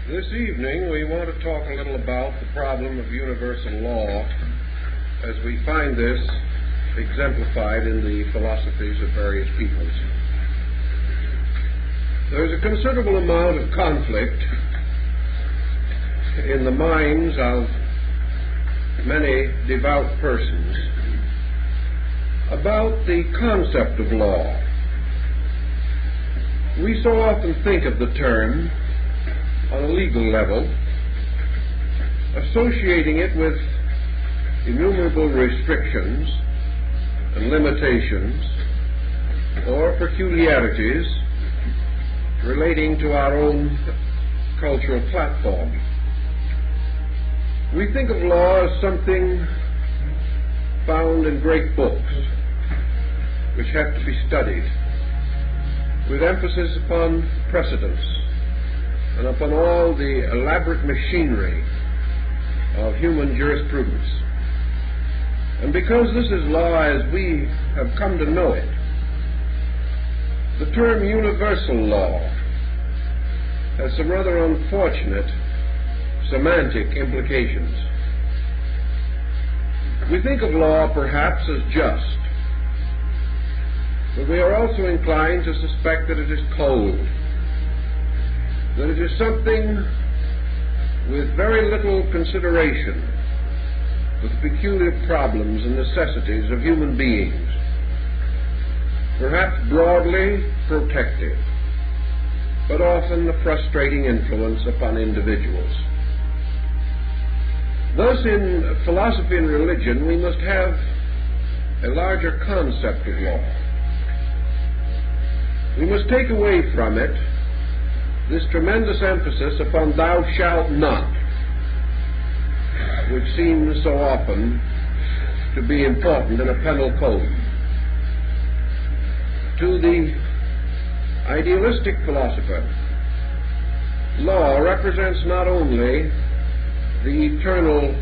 This evening we want to talk a little about the problem of universal law as we find this exemplified in the philosophies of various peoples. There's a considerable amount of conflict in the minds of many devout persons about the concept of law. We so often think of the term on a legal level, associating it with innumerable restrictions and limitations or peculiarities relating to our own cultural platform. We think of law as something found in great books which have to be studied with emphasis upon precedents and upon all the elaborate machinery of human jurisprudence. And because this is law as we have come to know it, the term universal law has some rather unfortunate semantic implications. We think of law perhaps as just, but we are also inclined to suspect that it is cold, that it is something with very little consideration for the peculiar problems and necessities of human beings, perhaps broadly protective, but often a frustrating influence upon individuals. Thus, in philosophy and religion, we must have a larger concept of law. We must take away from it this tremendous emphasis upon thou shalt not, which seems so often to be important in a penal code. To the idealistic philosopher, law represents not only the eternal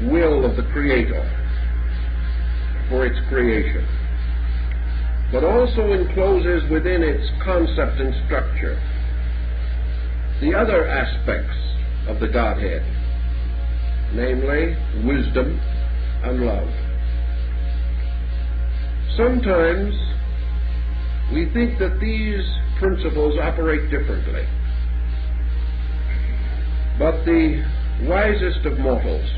will of the Creator for its creation, but also encloses within its concept and structure the other aspects of the Godhead, namely wisdom and love. Sometimes we think that these principles operate differently, but the wisest of mortals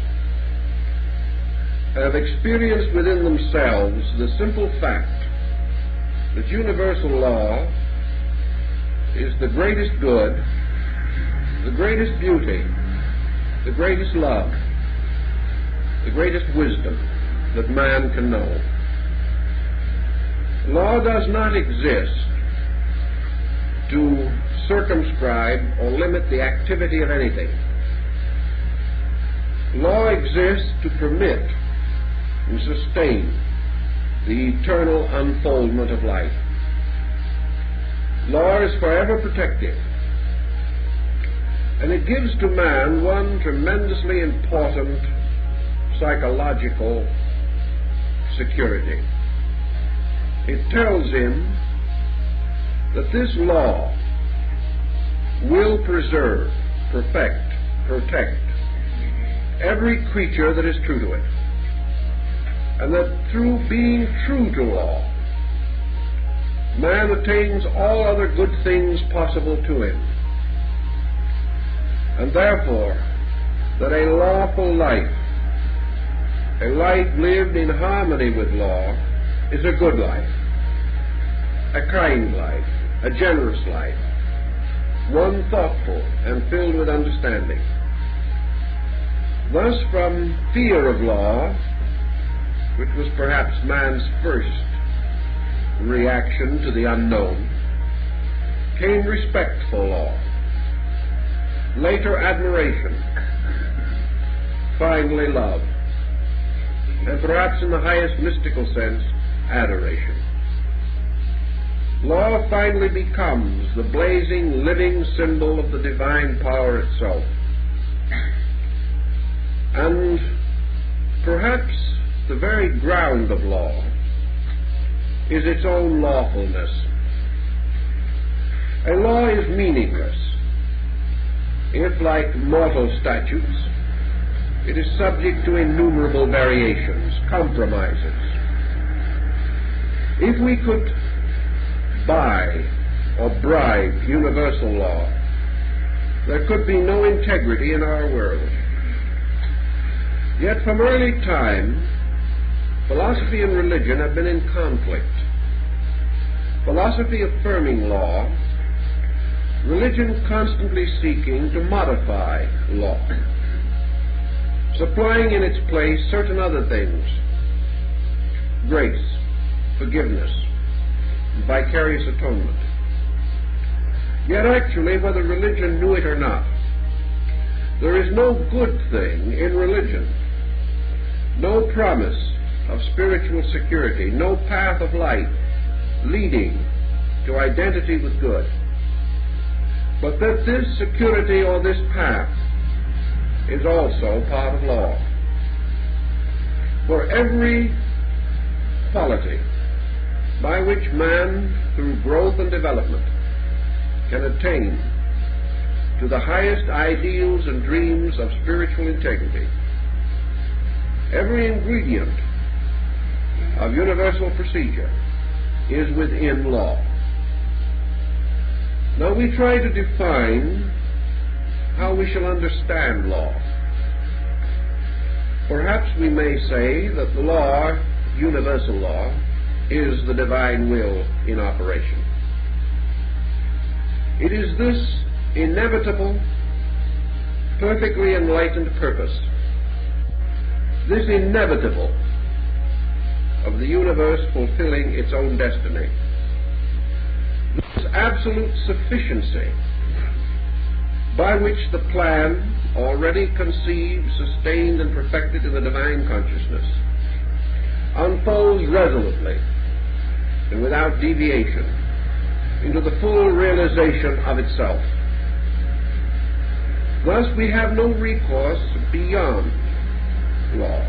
have experienced within themselves the simple fact that universal law is the greatest good, the greatest beauty, the greatest love, the greatest wisdom that man can know. Law does not exist to circumscribe or limit the activity of anything. Law exists to permit and sustain the eternal unfoldment of life. Law is forever protective, and it gives to man one tremendously important psychological security. It tells him that this law will preserve, perfect, protect every creature that is true to it, and that through being true to law, man attains all other good things possible to him. And therefore, that a lawful life, a life lived in harmony with law, is a good life, a kind life, a generous life, one thoughtful and filled with understanding. Thus, from fear of law, which was perhaps man's first reaction to the unknown, came respect for law, later admiration, finally love, and perhaps in the highest mystical sense, adoration. Law finally becomes the blazing, living symbol of the divine power itself. And perhaps the very ground of law is its own lawfulness. A law is meaningless if, like mortal statutes, it is subject to innumerable variations, compromises. If we could buy or bribe universal law, there could be no integrity in our world. Yet from early time, philosophy and religion have been in conflict. Philosophy affirming law, religion constantly seeking to modify law, supplying in its place certain other things: grace, forgiveness, vicarious atonement. Yet actually, whether religion knew it or not, there is no good thing in religion, no promise of spiritual security, no path of light leading to identity with good, but that this security or this path is also part of law. For every quality by which man, through growth and development, can attain to the highest ideals and dreams of spiritual integrity, every ingredient of universal procedure is within law. Now we try to define how we shall understand law. Perhaps we may say that the law, universal law, is the divine will in operation. It is this inevitable, perfectly enlightened purpose, this inevitable of the universe fulfilling its own destiny, this absolute sufficiency by which the plan, already conceived, sustained, and perfected in the divine consciousness, unfolds resolutely and without deviation into the full realization of itself. Thus we have no recourse beyond law.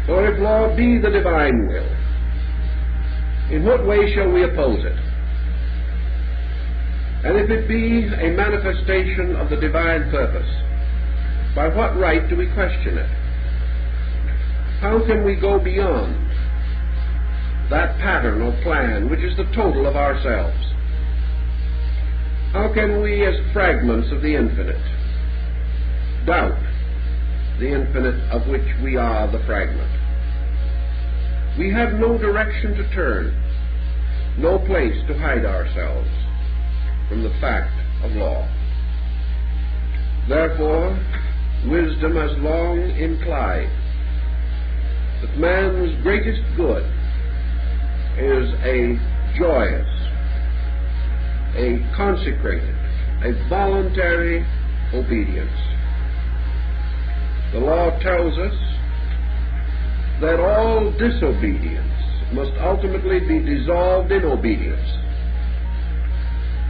For if law be the divine will, in what way shall we oppose it? And if it be a manifestation of the divine purpose, by what right do we question it? How can we go beyond that pattern or plan which is the total of ourselves? How can we, as fragments of the infinite, doubt the infinite of which we are the fragment? We have no direction to turn, no place to hide ourselves from the fact of law. Therefore, wisdom has long implied that man's greatest good is a joyous, a consecrated, a voluntary obedience. The law tells us that all disobedience must ultimately be dissolved in obedience,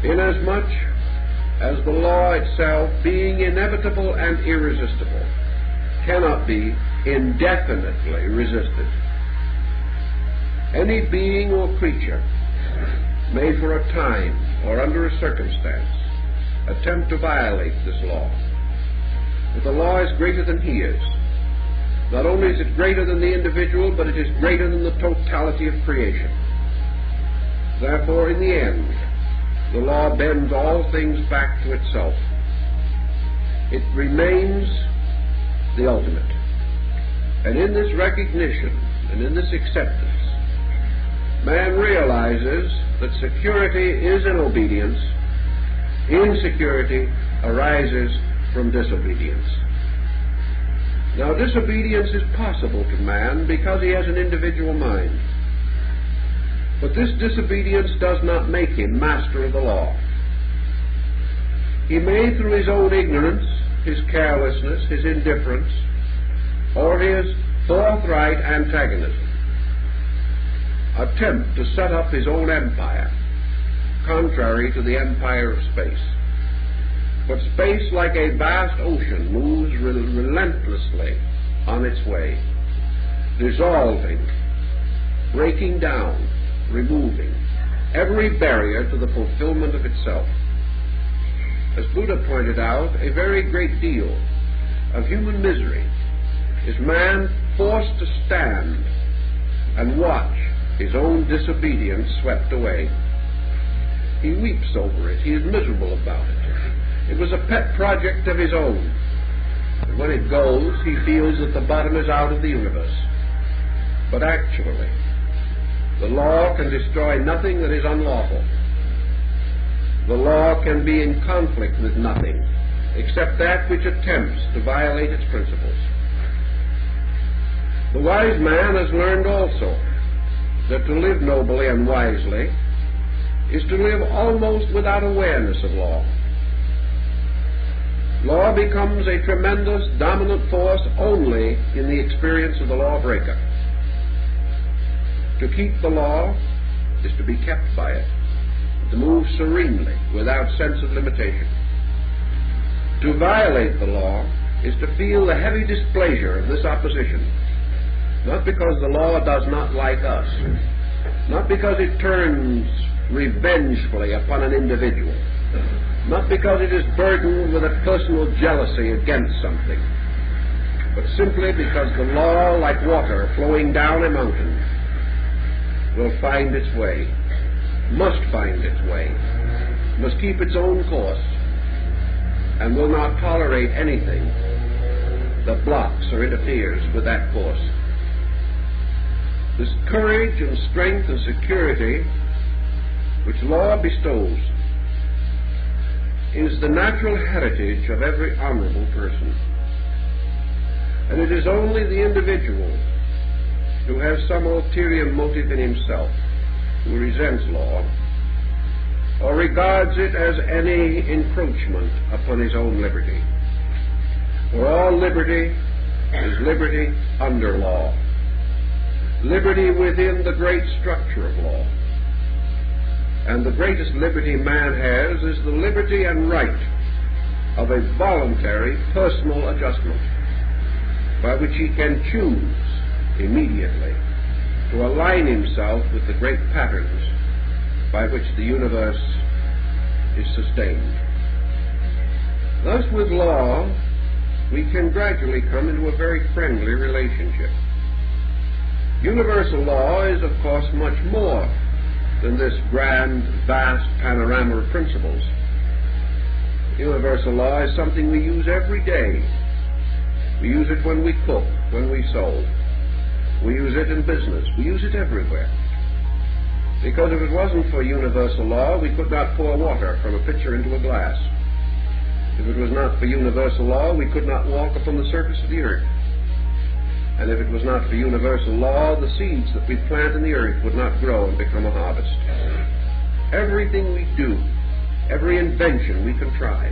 inasmuch as the law itself, being inevitable and irresistible, cannot be indefinitely resisted. Any being or creature may for a time or under a circumstance attempt to violate this law. But the law is greater than he is. Not only is it greater than the individual, but it is greater than the totality of creation. Therefore, in the end, the law bends all things back to itself. It remains the ultimate. And in this recognition and in this acceptance, man realizes that security is in obedience, insecurity arises from disobedience. Now, disobedience is possible to man because he has an individual mind. But this disobedience does not make him master of the law. He may, through his own ignorance, his carelessness, his indifference, or his forthright antagonism, attempt to set up his own empire, contrary to the empire of space. But space, like a vast ocean, moves relentlessly on its way, dissolving, breaking down, removing every barrier to the fulfillment of itself. as Buddha pointed out, a very great deal of human misery is man forced to stand and watch his own disobedience swept away. He weeps over it. He is miserable about it. It was a pet project of his own. And when it goes, he feels that the bottom is out of the universe. But actually, the law can destroy nothing that is unlawful. The law can be in conflict with nothing except that which attempts to violate its principles. The wise man has learned also that to live nobly and wisely is to live almost without awareness of law. Law becomes a tremendous dominant force only in the experience of the lawbreaker. To keep the law is to be kept by it, to move serenely without sense of limitation. To violate the law is to feel the heavy displeasure of this opposition, not because the law does not like us, not because it turns revengefully upon an individual, not because it is burdened with a personal jealousy against something, but simply because the law, like water flowing down a mountain, will find its way, must find its way, must keep its own course, and will not tolerate anything that blocks or interferes with that course. This courage and strength and security which law bestows is the natural heritage of every honorable person. And it is only the individual who has some ulterior motive in himself, who resents law, or regards it as any encroachment upon his own liberty. For all liberty is liberty under law, liberty within the great structure of law. And the greatest liberty man has is the liberty and right of a voluntary personal adjustment by which he can choose immediately to align himself with the great patterns by which the universe is sustained. Thus, with law, we can gradually come into a very friendly relationship. Universal law is, of course, much more than this grand, vast panorama of principles. Universal law is something we use every day. We use it when we cook, when we sew. We use it in business. We use it everywhere. Because if it wasn't for universal law, we could not pour water from a pitcher into a glass. If it was not for universal law, we could not walk upon the surface of the earth. And if it was not for universal law, the seeds that we plant in the earth would not grow and become a harvest. Everything we do, every invention we contrive,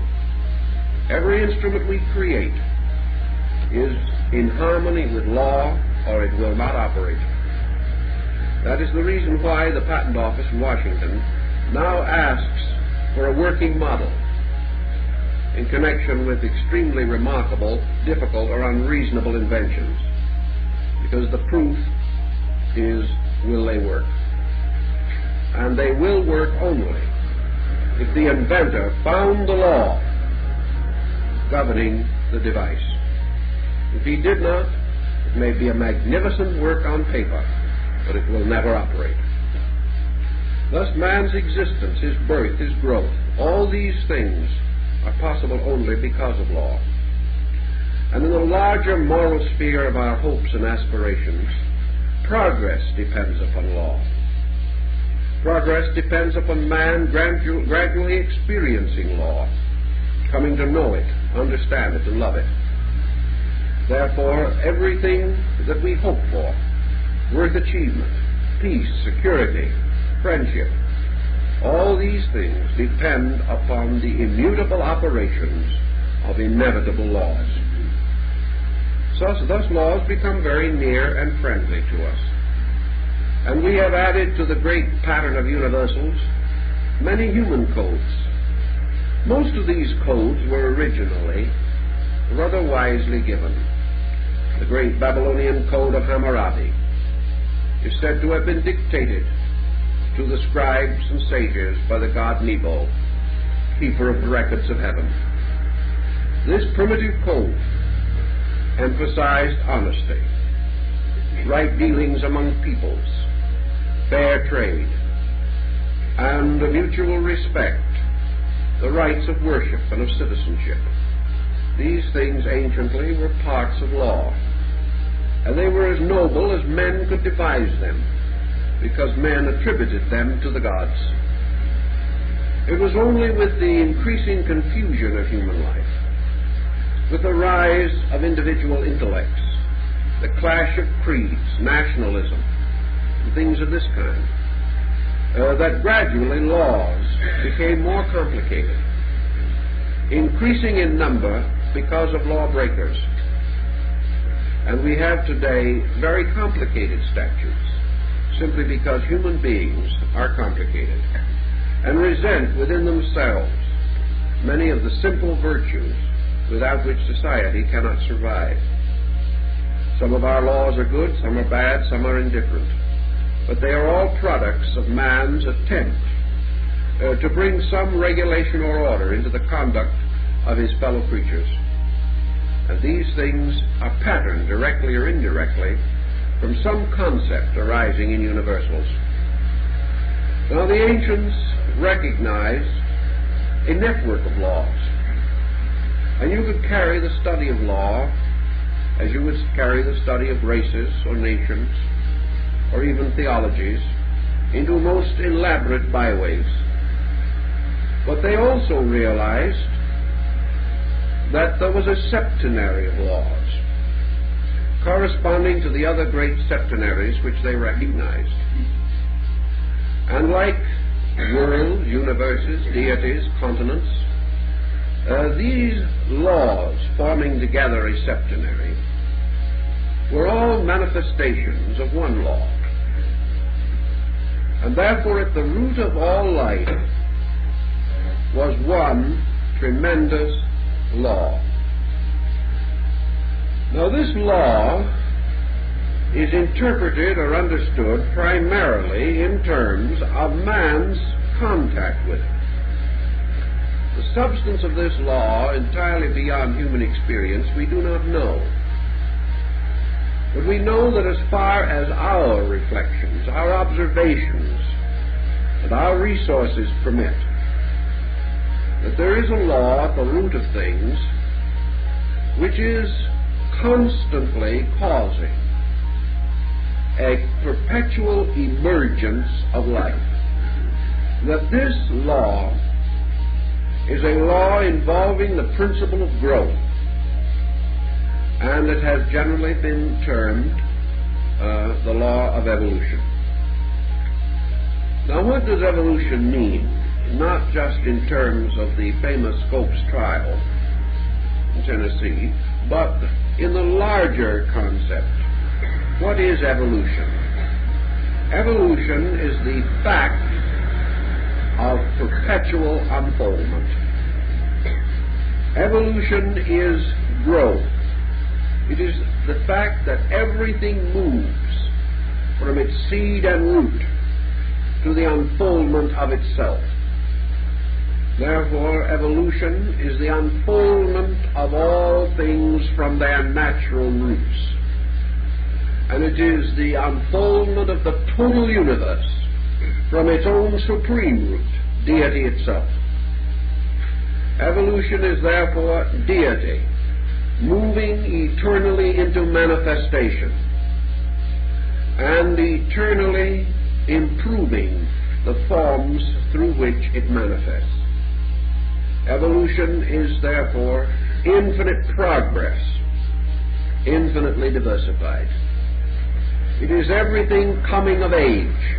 every instrument we create is in harmony with law, or it will not operate. That is the reason why the Patent Office in Washington now asks for a working model in connection with extremely remarkable, difficult, or unreasonable inventions. Because the proof is, will they work? And they will work only if the inventor found the law governing the device. If he did not, it may be a magnificent work on paper, but it will never operate. Thus, man's existence, his birth, his growth, all these things are possible only because of law. And in the larger moral sphere of our hopes and aspirations, progress depends upon law. Progress depends upon man gradually experiencing law, coming to know it, understand it, and love it. Therefore, everything that we hope for, worth achievement, peace, security, friendship, all these things depend upon the immutable operations of inevitable laws. Thus laws become very near and friendly to us. And we have added to the great pattern of universals many human codes. Most of these codes were originally rather wisely given. The great Babylonian code of Hammurabi is said to have been dictated to the scribes and sages by the god Nebo. keeper of the records of heaven. This primitive code emphasized honesty, right dealings among peoples, fair trade, and mutual respect, the rights of worship and of citizenship. These things anciently were parts of law, and they were as noble as men could devise them, because men attributed them to the gods. It was only with the increasing confusion of human life, with the rise of individual intellects, the clash of creeds, nationalism, and things of this kind, that gradually laws became more complicated, increasing in number because of lawbreakers. And we have today very complicated statutes, simply because human beings are complicated and resent within themselves many of the simple virtues without which society cannot survive. Some of our laws are good, some are bad, some are indifferent, but they are all products of man's attempt to bring some regulation or order into the conduct of his fellow creatures. And these things are patterned, directly or indirectly, from some concept arising in universals. Now, the ancients recognized a network of laws, and you could carry the study of law as you would carry the study of races or nations or even theologies into most elaborate byways. But they also realized that there was a septenary of laws corresponding to the other great septenaries which they recognized. And like worlds, universes, deities, continents, these laws forming together a septenary were all manifestations of one law. And therefore at the root of all life was one tremendous law. Now this law is interpreted or understood primarily in terms of man's contact with it. The substance of this law, entirely beyond human experience, we do not know. But we know that as far as our reflections, our observations, and our resources permit, that there is a law at the root of things which is constantly causing a perpetual emergence of life. That this law is a law involving the principle of growth, and it has generally been termed the law of evolution. Now, what does evolution mean? Not just in terms of the famous Scopes trial in Tennessee, but in the larger concept. What is evolution? Evolution is the fact of perpetual unfoldment. Evolution is growth. It is the fact that everything moves from its seed and root to the unfoldment of itself. Therefore, evolution is the unfoldment of all things from their natural roots. And it is the unfoldment of the total universe from its own supreme root, deity itself. Evolution is therefore deity, moving eternally into manifestation and eternally improving the forms through which it manifests. Evolution is therefore infinite progress, infinitely diversified. It is everything coming of age.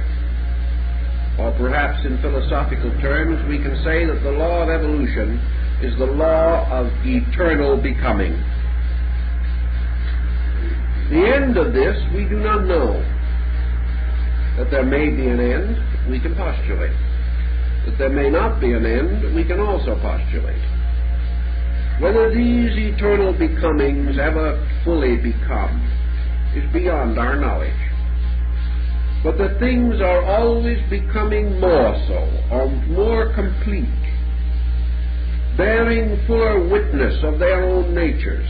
Or perhaps in philosophical terms we can say that the law of evolution is the law of eternal becoming. The end of this we do not know. That there may be an end, we can postulate. That there may not be an end, we can also postulate. Whether these eternal becomings ever fully become is beyond our knowledge. But that things are always becoming more so, or more complete, bearing fuller witness of their own natures,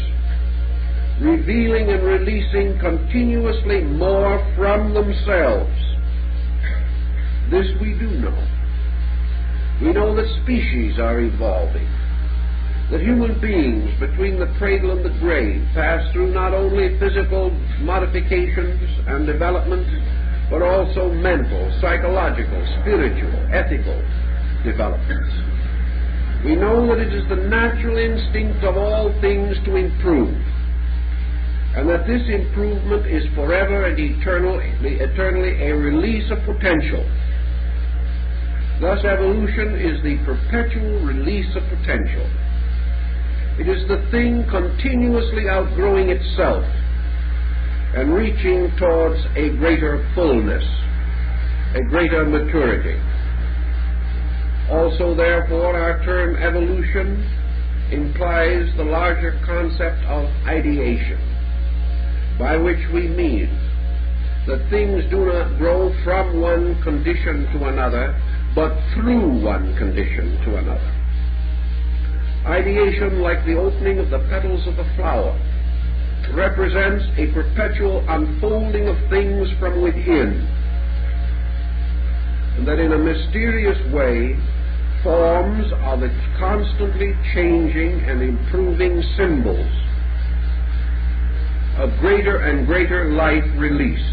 revealing and releasing continuously more from themselves. This we do know. We know that species are evolving, that human beings between the cradle and the grave pass through not only physical modifications and development, but also mental, psychological, spiritual, ethical developments. We know that it is the natural instinct of all things to improve, and that this improvement is forever and eternally a release of potential. Thus, evolution is the perpetual release of potential. It is the thing continuously outgrowing itself and reaching towards a greater fullness, a greater maturity. Also, therefore, our term evolution implies the larger concept of ideation, by which we mean that things do not grow from one condition to another, but through one condition to another. Ideation, like the opening of the petals of the flower, represents a perpetual unfolding of things from within, and that in a mysterious way forms are the constantly changing and improving symbols of greater and greater life release.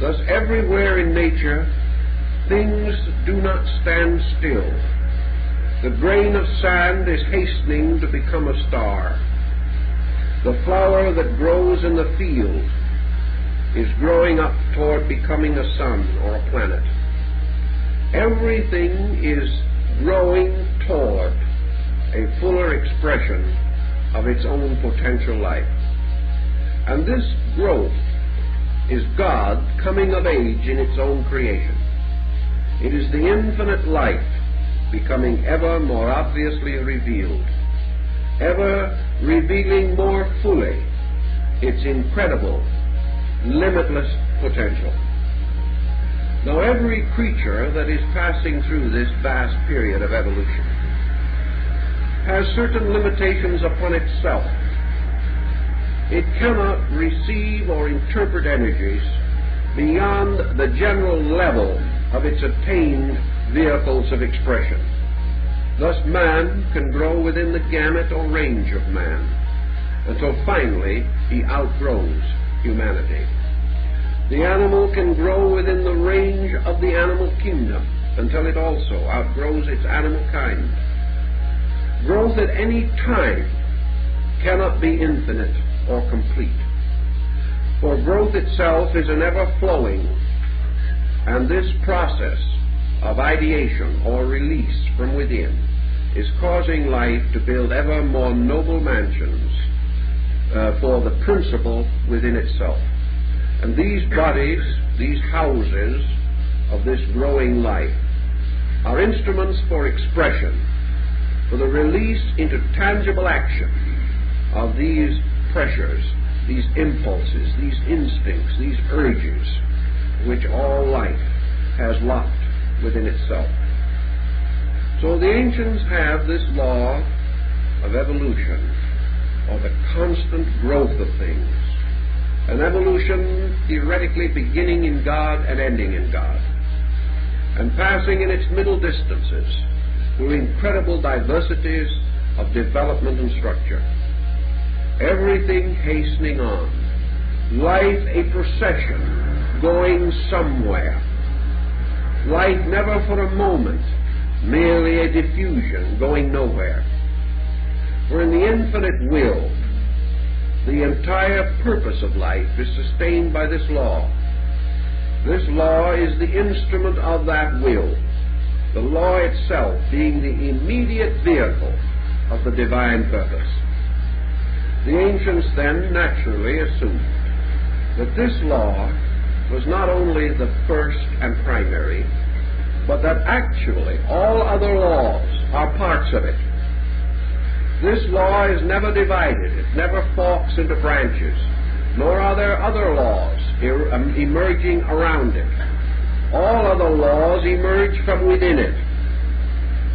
Thus, everywhere in nature, things do not stand still. The grain of sand is hastening to become a star. The flower that grows in the field is growing up toward becoming a sun or a planet. Everything is growing toward a fuller expression of its own potential life. And this growth is God coming of age in its own creation. It is the infinite life becoming ever more obviously revealed, ever revealing more fully its incredible, limitless potential. Now, every creature that is passing through this vast period of evolution has certain limitations upon itself. It cannot receive or interpret energies beyond the general level of its attained vehicles of expression. Thus, man can grow within the gamut or range of man until finally he outgrows humanity. The animal can grow within the range of the animal kingdom until it also outgrows its animal kind. Growth at any time cannot be infinite or complete, for growth itself is an ever-flowing, and this process of ideation or release from within is causing life to build ever more noble mansions for the principle within itself. And these bodies, these houses of this growing life, are instruments for expression, for the release into tangible action of these pressures, these impulses, these instincts, these urges, which all life has locked within itself. So the ancients have this law of evolution, or the constant growth of things, an evolution theoretically beginning in God and ending in God, and passing in its middle distances through incredible diversities of development and structure. Everything hastening on, life a procession going somewhere, life never for a moment merely a diffusion going nowhere. For in the infinite will, the entire purpose of life is sustained by this law. This law is the instrument of that will, the law itself being the immediate vehicle of the divine purpose. The ancients then naturally assumed that this law was not only the first and primary, but that actually all other laws are parts of it. This law is never divided, it never forks into branches, nor are there other laws emerging around it. All other laws emerge from within it.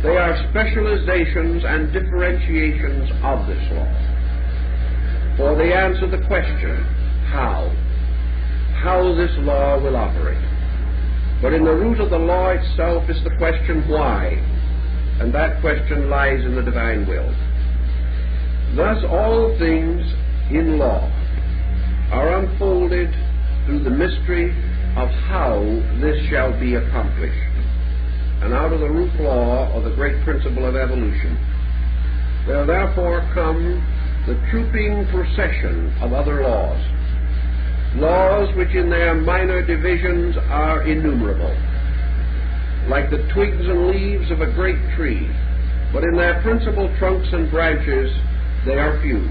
They are specializations and differentiations of this law. For they answer the question, how this law will operate. But in the root of the law itself is the question, why? And that question lies in the divine will. Thus all things in law are unfolded through the mystery of how this shall be accomplished. And out of the root law of the great principle of evolution, there therefore come the trooping procession of other laws, laws which in their minor divisions are innumerable, like the twigs and leaves of a great tree, but in their principal trunks and branches they are few,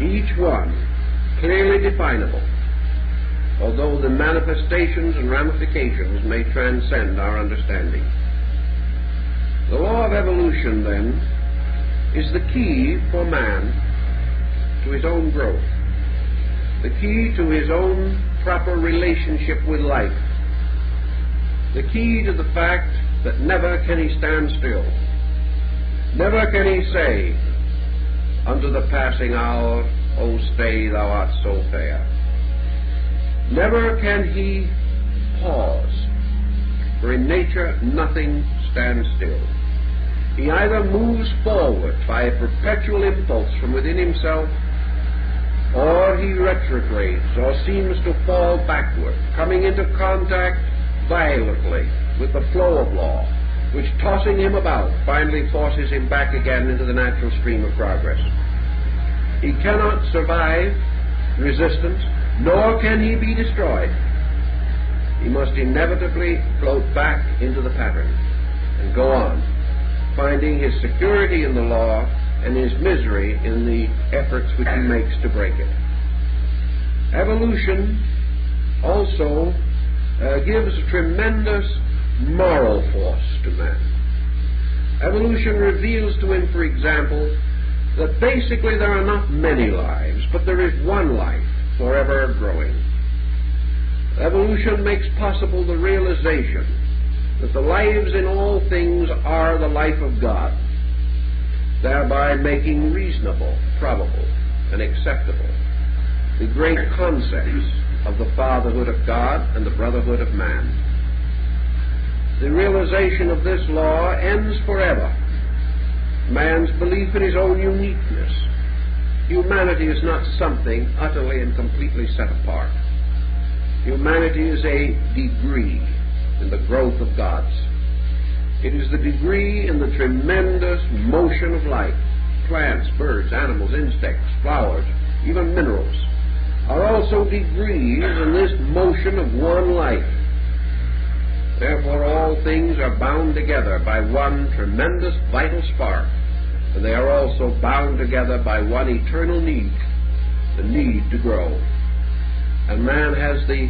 each one clearly definable, although the manifestations and ramifications may transcend our understanding. The law of evolution, then, is the key for man to his own growth, the key to his own proper relationship with life, the key to the fact that never can he stand still, never can he say, unto the passing hour, O stay, thou art so fair. Never can he pause, for in nature nothing stands still. He either moves forward by a perpetual impulse from within himself, or he retrogrades or seems to fall backward, coming into contact violently with the flow of law, which, tossing him about, finally forces him back again into the natural stream of progress. He cannot survive resistance, nor can he be destroyed. He must inevitably float back into the pattern and go on, finding his security in the law and his misery in the efforts which he makes to break it. Evolution also gives a tremendous moral force to man. Evolution reveals to him, for example, that basically there are not many lives, but there is one life forever growing. Evolution makes possible the realization that the lives in all things are the life of God, thereby making reasonable, probable, and acceptable the great concepts of the fatherhood of God and the brotherhood of man. The realization of this law ends forever man's belief in his own uniqueness. Humanity is not something utterly and completely set apart. Humanity is a degree in the growth of God's. It is the degree in the tremendous motion of life. Plants, birds, animals, insects, flowers, even minerals are also degrees in this motion of one life. Therefore all things are bound together by one tremendous vital spark, and they are also bound together by one eternal need, the need to grow. And man has the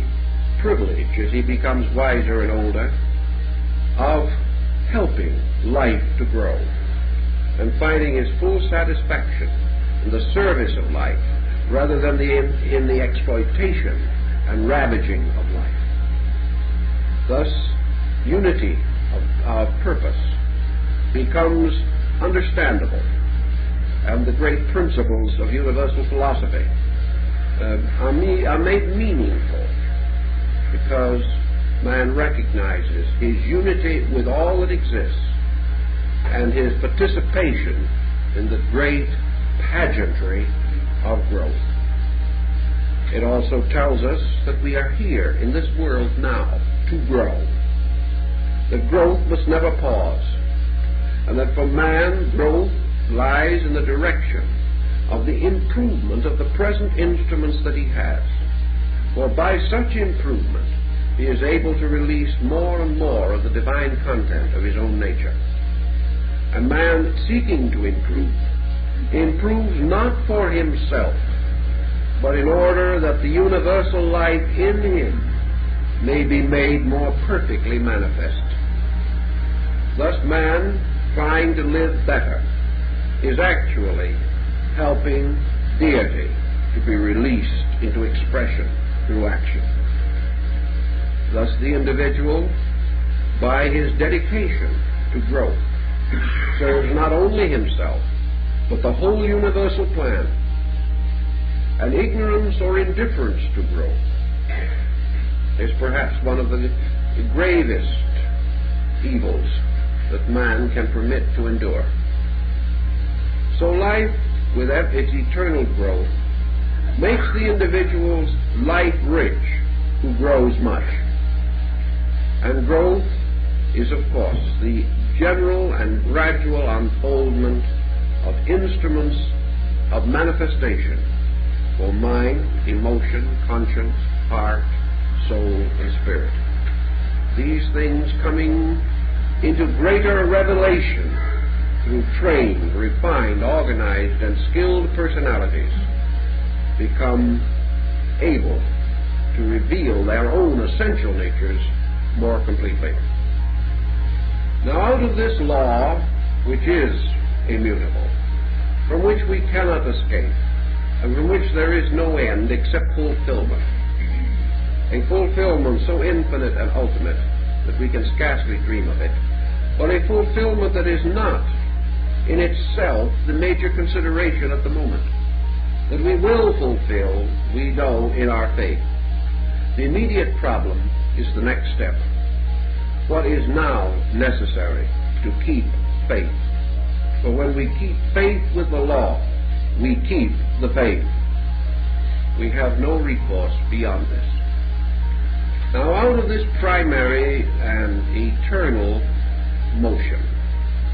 privilege, as he becomes wiser and older, of helping life to grow and finding his full satisfaction in the service of life rather than in the exploitation and ravaging of life. Thus, unity of purpose becomes understandable, and the great principles of universal philosophy are made meaningful because man recognizes his unity with all that exists and his participation in the great pageantry of growth. It also tells us that we are here in this world now to grow. The growth must never pause, and that for man growth lies in the direction of the improvement of the present instruments that he has. For by such improvement he is able to release more and more of the divine content of his own nature. And man seeking to improve improves not for himself, but in order that the universal life in him may be made more perfectly manifest. Thus man, trying to live better, is actually helping deity to be released into expression through action. Thus the individual, by his dedication to growth, serves not only himself, but the whole universal plan. And ignorance or indifference to growth is perhaps one of the gravest evils that man can permit to endure. So life, with its eternal growth, makes the individual's life rich who grows much. And growth is, of course, the general and gradual unfoldment of instruments of manifestation for mind, emotion, conscience, heart, soul, and spirit. These things coming into greater revelation through trained, refined, organized, and skilled personalities become able to reveal their own essential natures more completely. Now, out of this law, which is immutable, from which we cannot escape, and from which there is no end except fulfillment, a fulfillment so infinite and ultimate that we can scarcely dream of it, but a fulfillment that is not in itself the major consideration at the moment, that we will fulfill, we know, in our faith. The immediate problem is the next step. What is now necessary to keep faith? For when we keep faith with the law, we keep the faith. We have no recourse beyond this. Now, out of this primary and eternal motion,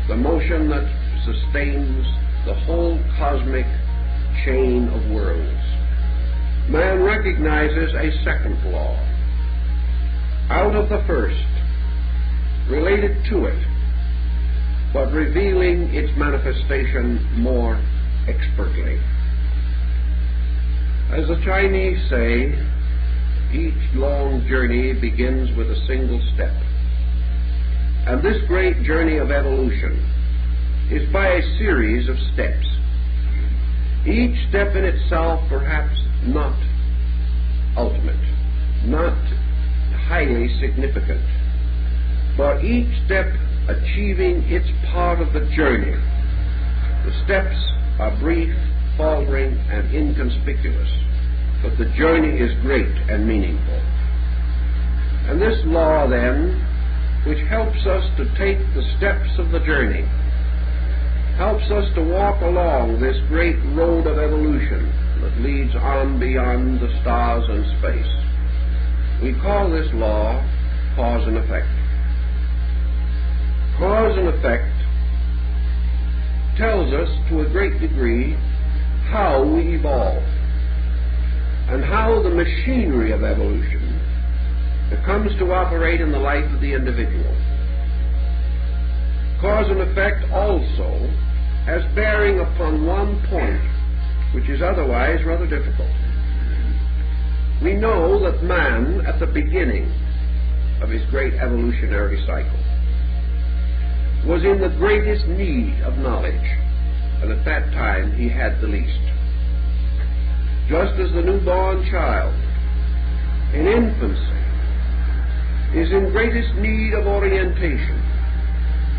the motion that sustains the whole cosmic chain of worlds, man recognizes a second law. Out of the first, related to it, but revealing its manifestation more expertly. As the Chinese say, each long journey begins with a single step. And this great journey of evolution is by a series of steps. Each step in itself perhaps not ultimate, not highly significant, but each step achieving its part of the journey. The steps are brief, faltering, and inconspicuous, but the journey is great and meaningful. And this law, then, which helps us to take the steps of the journey, helps us to walk along this great road of evolution that leads on beyond the stars and space. We call this law cause and effect. Cause and effect tells us to a great degree how we evolve and how the machinery of evolution comes to operate in the life of the individual. Cause and effect also has bearing upon one point which is otherwise rather difficult. We know that man, at the beginning of his great evolutionary cycle, was in the greatest need of knowledge, and at that time he had the least. Just as the newborn child in infancy is in greatest need of orientation,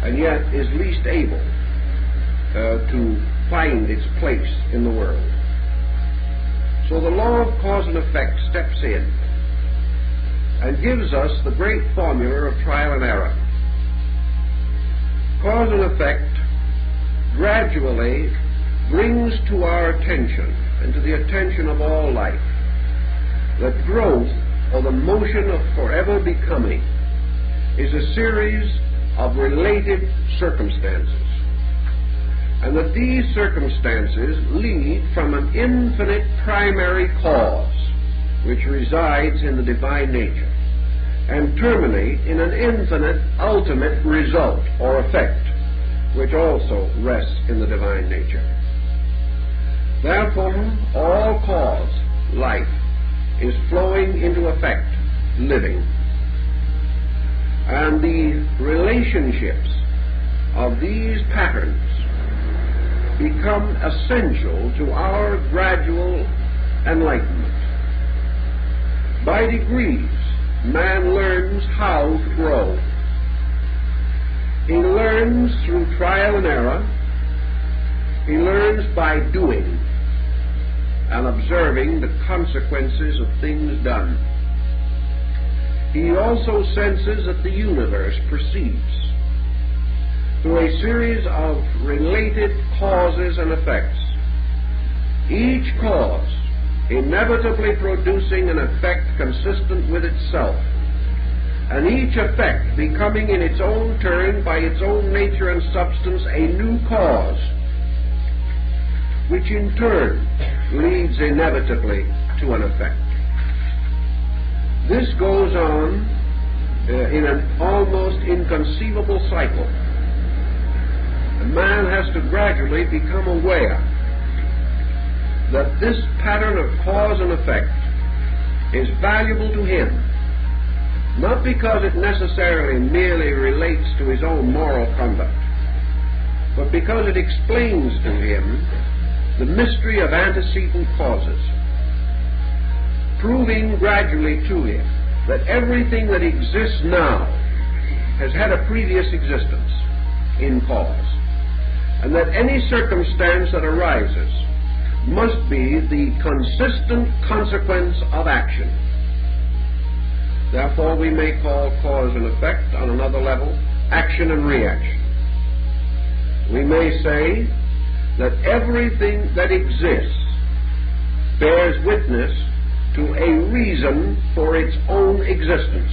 and yet is least able to find its place in the world. So the law of cause and effect steps in and gives us the great formula of trial and error. Cause and effect gradually brings to our attention and to the attention of all life that growth, or the motion of forever becoming, is a series of related circumstances, and that these circumstances lead from an infinite primary cause which resides in the divine nature and terminate in an infinite ultimate result or effect which also rests in the divine nature. Therefore, all cause, life, is flowing into effect, living. And the relationships of these patterns become essential to our gradual enlightenment. By degrees, man learns how to grow. He learns through trial and error. He learns by doing and observing the consequences of things done. He also senses that the universe proceeds through a series of related causes and effects, each cause inevitably producing an effect consistent with itself, and each effect becoming in its own turn, by its own nature and substance, a new cause, which in turn leads inevitably to an effect. This goes on in an almost inconceivable cycle. A man has to gradually become aware that this pattern of cause and effect is valuable to him, not because it necessarily merely relates to his own moral conduct, but because it explains to him the mystery of antecedent causes, proving gradually to him that everything that exists now has had a previous existence in cause, and that any circumstance that arises must be the consistent consequence of action. Therefore, we may call cause and effect, on another level, action and reaction. We may say that everything that exists bears witness to a reason for its own existence,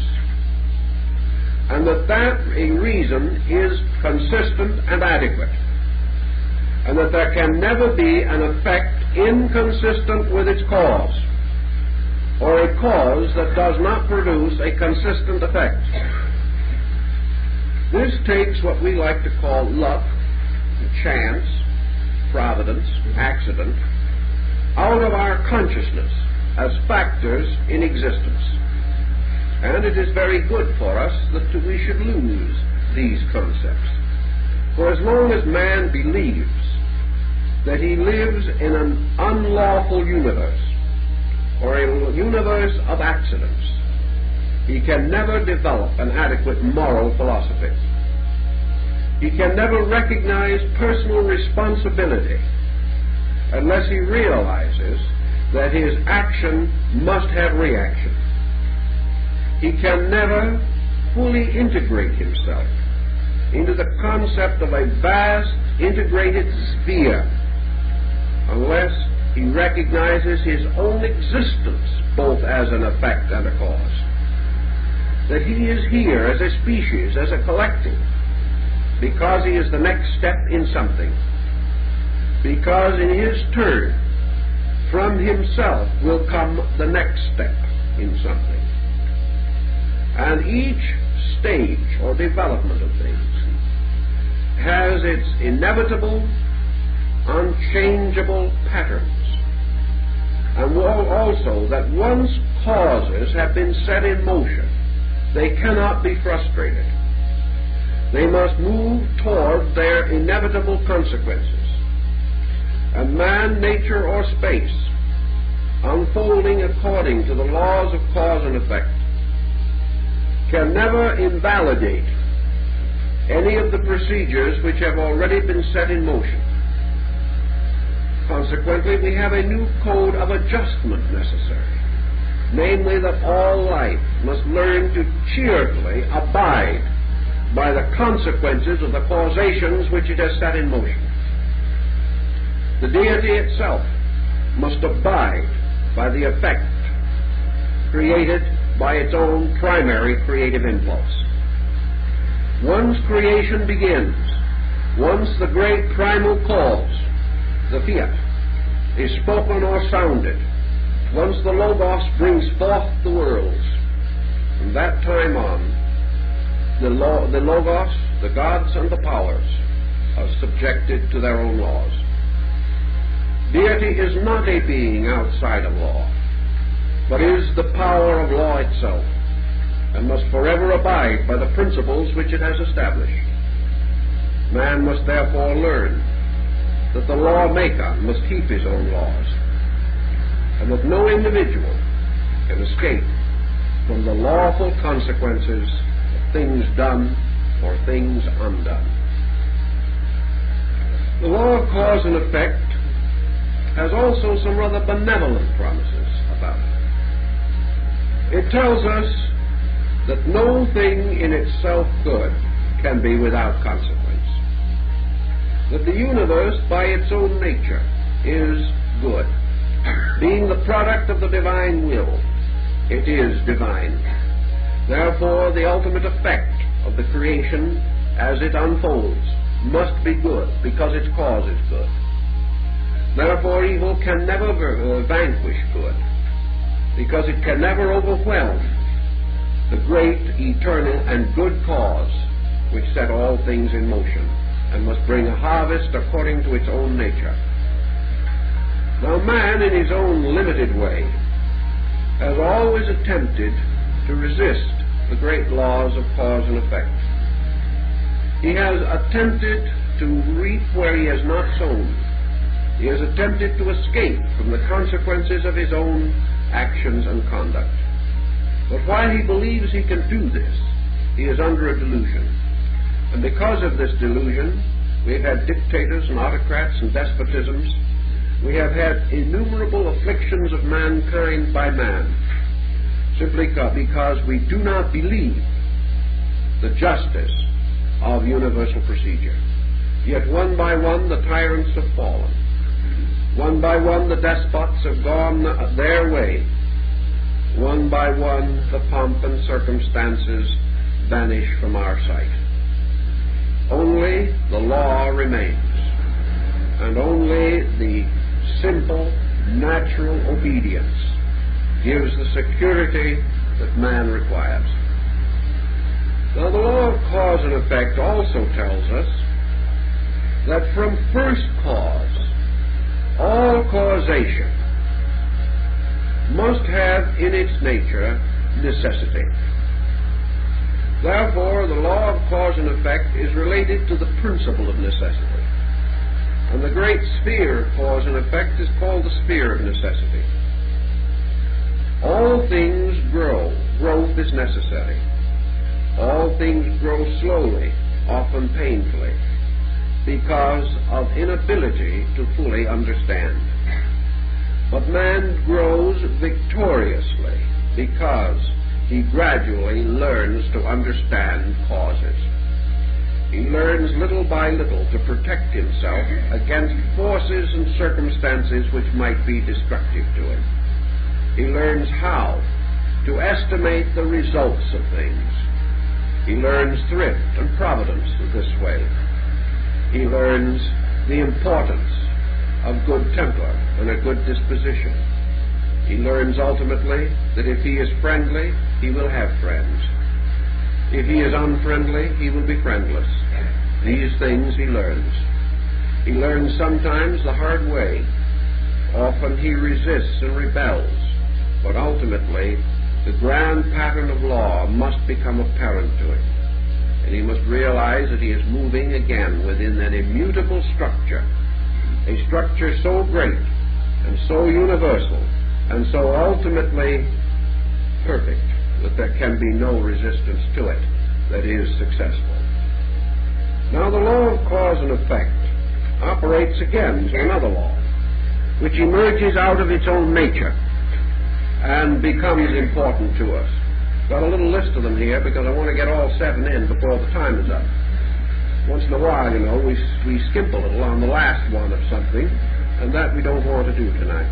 and that a reason is consistent and adequate, and that there can never be an effect inconsistent with its cause, or a cause that does not produce a consistent effect. This takes what we like to call luck, chance, providence, accident, out of our consciousness as factors in existence. And it is very good for us that we should lose these concepts. For as long as man believes that he lives in an unlawful universe, or a universe of accidents, he can never develop an adequate moral philosophy. He can never recognize personal responsibility unless he realizes that his action must have reaction. He can never fully integrate himself into the concept of a vast integrated sphere unless he recognizes his own existence both as an effect and a cause. That he is here as a species, as a collective, because he is the next step in something. Because in his turn, from himself will come the next step in something. And each stage or development of things has its inevitable, unchangeable patterns. And also that once causes have been set in motion, they cannot be frustrated. They must move toward their inevitable consequences. And man, nature, or space, unfolding according to the laws of cause and effect, can never invalidate any of the procedures which have already been set in motion. Consequently, we have a new code of adjustment necessary, namely that all life must learn to cheerfully abide by the consequences of the causations which it has set in motion. The deity itself must abide by the effect created by its own primary creative impulse. Once creation begins, once the great primal cause, the fiat, is spoken or sounded, once the Logos brings forth the worlds, from that time on, the Logos, the gods and the powers, are subjected to their own laws. Deity is not a being outside of law, but is the power of law itself, and must forever abide by the principles which it has established. Man must therefore learn that the lawmaker must keep his own laws, and that no individual can escape from the lawful consequences of things done or things undone. The law of cause and effect has also some rather benevolent promises about it. It tells us that no thing in itself good can be without consequence. That the universe, by its own nature, is good. Being the product of the divine will, it is divine. Therefore, the ultimate effect of the creation as it unfolds must be good, because its cause is good. Therefore, evil can never vanquish good, because it can never overwhelm the great, eternal, and good cause which set all things in motion and must bring a harvest according to its own nature. Now, man, in his own limited way, has always attempted to resist the great laws of cause and effect. He has attempted to reap where he has not sown. He has attempted to escape from the consequences of his own actions and conduct. But while he believes he can do this, he is under a delusion. And because of this delusion, we've had dictators and autocrats and despotisms. We have had innumerable afflictions of mankind by man, simply because we do not believe the justice of universal procedure. Yet one by one the tyrants have fallen. One by one the despots have gone their way. One by one the pomp and circumstances vanish from our sight. Only the law remains, and only the simple, natural obedience gives the security that man requires. Now, the law of cause and effect also tells us that from first cause, all causation must have in its nature necessity. Therefore, the law of cause and effect is related to the principle of necessity. And the great sphere of cause and effect is called the sphere of necessity. All things grow. Growth is necessary. All things grow slowly, often painfully, because of inability to fully understand. But man grows victoriously because he gradually learns to understand causes. He learns little by little to protect himself against forces and circumstances which might be destructive to him. He learns how to estimate the results of things. He learns thrift and providence this way. He learns the importance of good temper and a good disposition. He learns ultimately that if he is friendly, he will have friends. If he is unfriendly, he will be friendless. These things he learns. He learns sometimes the hard way. Often he resists and rebels. But ultimately, the grand pattern of law must become apparent to him. And he must realize that he is moving again within an immutable structure, a structure so great and so universal and so ultimately perfect that there can be no resistance to it that is successful. Now, the law of cause and effect operates again to another law, which emerges out of its own nature and becomes important to us. Got a little list of them here because I want to get all 7 in before the time is up. Once in a while, you know, we skimp a little on the last one of something, and that we don't want to do tonight.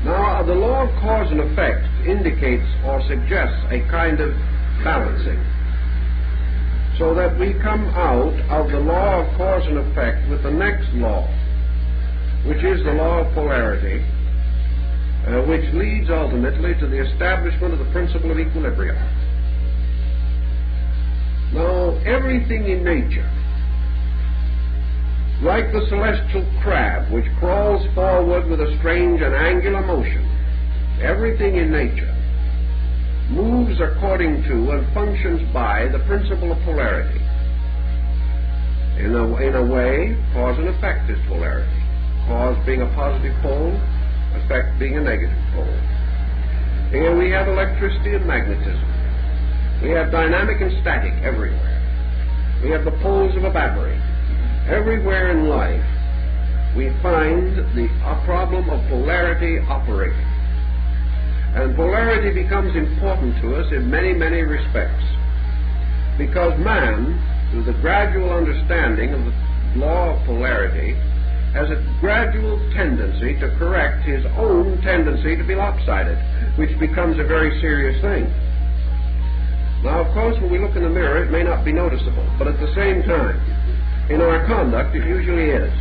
Now, the law of cause and effect indicates or suggests a kind of balancing, so that we come out of the law of cause and effect with the next law, which is the law of polarity, which leads ultimately to the establishment of the principle of equilibrium. Now, everything in nature, like the celestial crab which crawls forward with a strange and angular motion, everything in nature moves according to and functions by the principle of polarity. In a way, cause and effect is polarity. Cause being a positive pole, effect being a negative pole. Here we have electricity and magnetism. We have dynamic and static everywhere. We have the poles of a battery. Everywhere in life we find the problem of polarity operating. And polarity becomes important to us in many, many respects, because man, through the gradual understanding of the law of polarity, has a gradual tendency to correct his own tendency to be lopsided, which becomes a very serious thing. Now, of course, when we look in the mirror, it may not be noticeable, but at the same time, in our conduct, it usually is.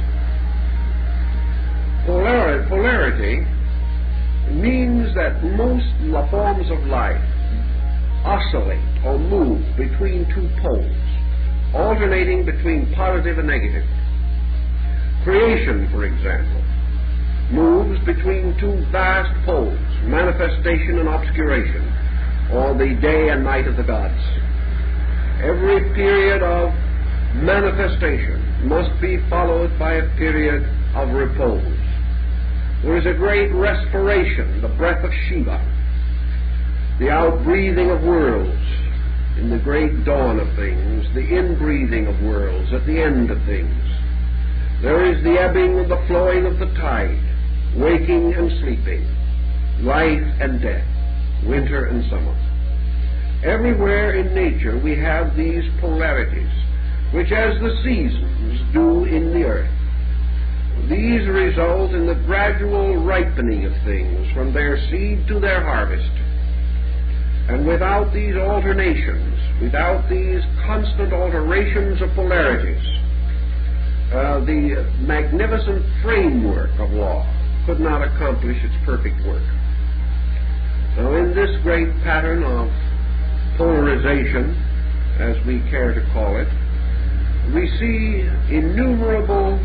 Polarity means that most forms of life oscillate or move between two poles, alternating between positive and negative. Creation, for example, moves between two vast poles, manifestation and obscuration, or the day and night of the gods. Every period of manifestation must be followed by a period of repose. There is a great respiration, the breath of Shiva, the outbreathing of worlds in the great dawn of things, the inbreathing of worlds at the end of things. There is the ebbing and the flowing of the tide, waking and sleeping, life and death, winter and summer. Everywhere in nature we have these polarities, which as the seasons do in the earth. These result in the gradual ripening of things from their seed to their harvest. And without these alternations, without these constant alterations of polarities, the magnificent framework of law could not accomplish its perfect work. Now, in this great pattern of polarization, as we care to call it, we see innumerable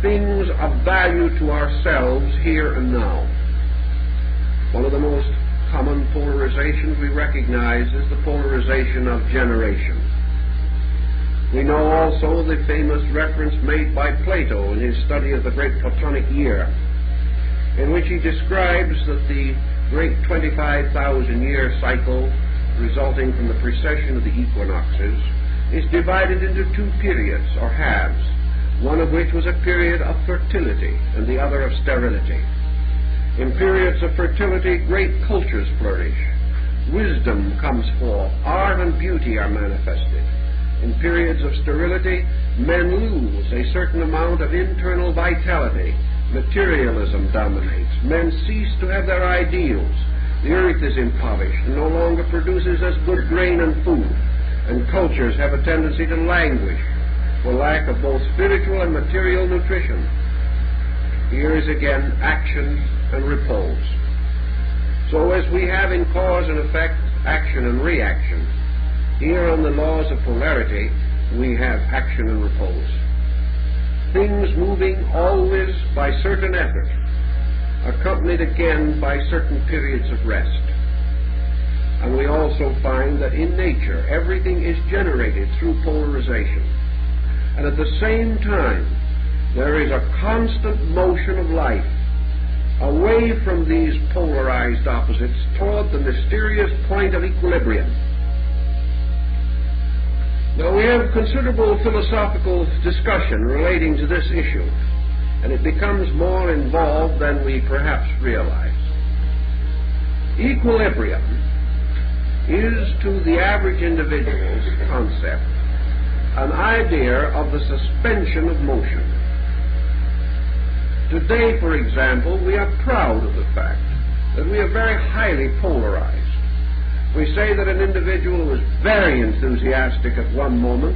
things of value to ourselves here and now. One of the most common polarizations we recognize is the polarization of generation. We know also the famous reference made by Plato in his study of the great Platonic year, in which he describes that the great 25,000-year cycle resulting from the precession of the equinoxes is divided into two periods, or halves, one of which was a period of fertility and the other of sterility. In periods of fertility, great cultures flourish. Wisdom comes forth. Art and beauty are manifested. In periods of sterility, men lose a certain amount of internal vitality. Materialism dominates. Men cease to have their ideals. The earth is impoverished and no longer produces as good grain and food, and cultures have a tendency to languish for lack of both spiritual and material nutrition. Here is again action and repose. So as we have in cause and effect action and reaction, here on the laws of polarity we have action and repose. Things moving always by certain effort, accompanied again by certain periods of rest. And we also find that in nature everything is generated through polarization. And at the same time, there is a constant motion of life away from these polarized opposites toward the mysterious point of equilibrium. Now, we have considerable philosophical discussion relating to this issue, and it becomes more involved than we perhaps realize. Equilibrium is, to the average individual's concept, an idea of the suspension of motion. Today, for example, we are proud of the fact that we are very highly polarized. We say that an individual who is very enthusiastic at one moment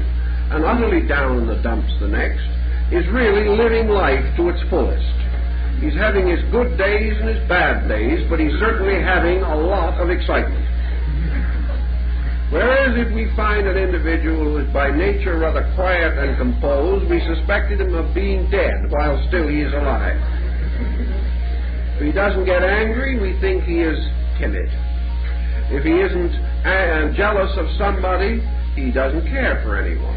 and utterly down in the dumps the next is really living life to its fullest. He's having his good days and his bad days, but he's certainly having a lot of excitement. Whereas if we find an individual who is by nature rather quiet and composed, we suspected him of being dead while still he is alive. If he doesn't get angry, we think he is timid. If he isn't jealous of somebody, he doesn't care for anyone.